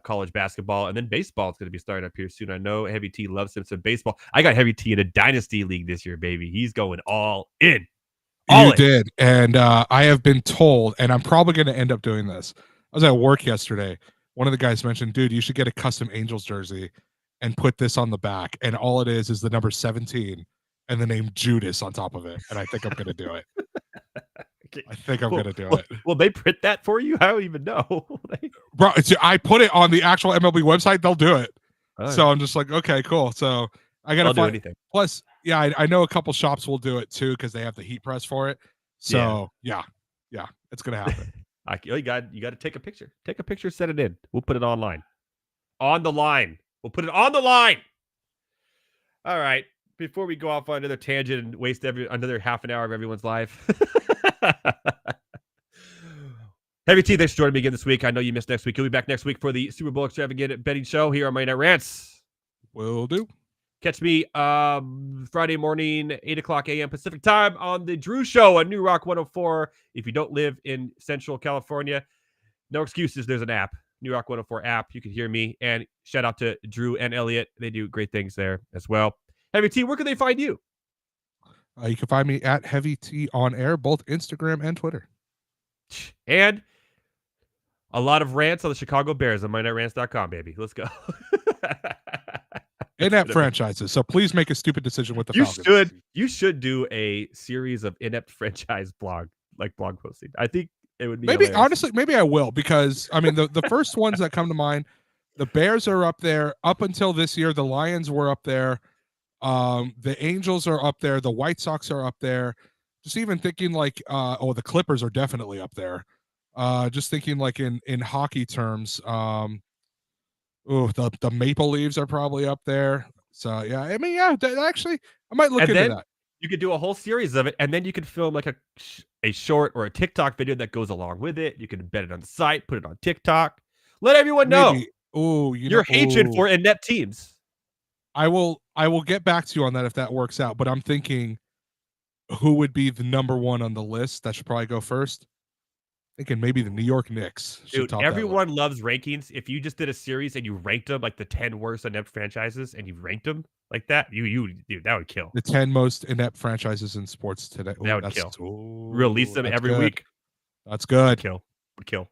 College basketball, and then baseball is going to be starting up here soon. I know Heavy T loves him some baseball. I got Heavy T in a dynasty league this year, baby. He's going all in. You did, and I have been told, and I'm probably going to end up doing this. I was at work yesterday. One of the guys mentioned, dude, you should get a custom Angels jersey and put this on the back, and all it is the number 17 and the name Judas on top of it, and I think I'm going to do it. I think I'm going to do it. Will they print that for you? I don't even know. Bro, I put it on the actual MLB website. They'll do it. So I'm just like, okay, cool. So I got to find anything. Plus, yeah, I know a couple shops will do it too because they have the heat press for it. So yeah, it's going to happen. You got to take a picture. Take a picture, set it in. We'll put it online. On the line. We'll put it on the line. All right. Before we go off on another tangent and waste another half an hour of everyone's life. Heavy T, thanks for joining me again this week. I know you missed next week. You'll be back next week for the Super Bowl Extravagant Betting Show here on Monday Night Rants. Will do. Catch me Friday morning, 8 o'clock a.m. Pacific time on the Drew Show on New Rock 104. If you don't live in Central California, no excuses. There's an app, New Rock 104 app. You can hear me. And shout out to Drew and Elliot. They do great things there as well. Heavy T, where can they find you? You can find me at Heavy T on air, both Instagram and Twitter. And a lot of rants on the Chicago Bears on MondaynightRants.com, baby. Let's go. Inept franchises. So please make a stupid decision with the Falcons. You should do a series of inept franchise blog posting. I think it would be hilarious. Honestly, maybe I will, because I mean the first ones that come to mind, the Bears are up there. Up until this year, the Lions were up there. The Angels are up there. The White Sox are up there. Just even thinking the Clippers are definitely up there. Just thinking like in hockey terms, the Maple Leafs are probably up there. So yeah, I mean, actually, I might look into that. You could do a whole series of it, and then you could film like a short or a TikTok video that goes along with it. You can embed it on the site, put it on TikTok, let everyone know. Oh, you're hatred for inept teams. I will get back to you on that if that works out. But I'm thinking, who would be the number one on the list? That should probably go first. Thinking maybe the New York Knicks should Dude, top that everyone list. loves rankings. If you just did a series and you ranked them like the 10 worst inept franchises and you ranked them like that, dude, that would kill. The 10 most inept franchises in sports today. Ooh, That would that's, kill. ooh, Release them that's every good. week. That's good.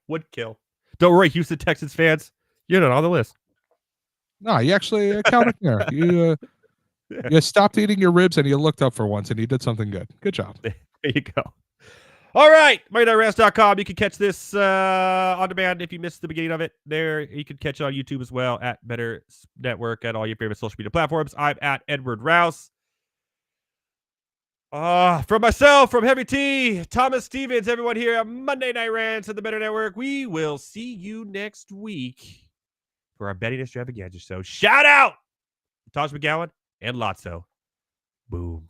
Would kill. Don't worry, Houston Texans fans. You're not on the list. No, you actually counted there. You stopped eating your ribs and you looked up for once and you did something good. Good job. There you go. All right, Monday.rants.com. You can catch this on demand if you missed the beginning of it. There, you can catch it on YouTube as well at Better Network at all your favorite social media platforms. I'm at Edward Rouse. From myself, from Heavy T, Thomas Stevens, everyone here at Monday Night Rants at the Better Network. We will see you next week for our betting extravaganza show. Shout out to Taj McGowan and Lotso. Boom.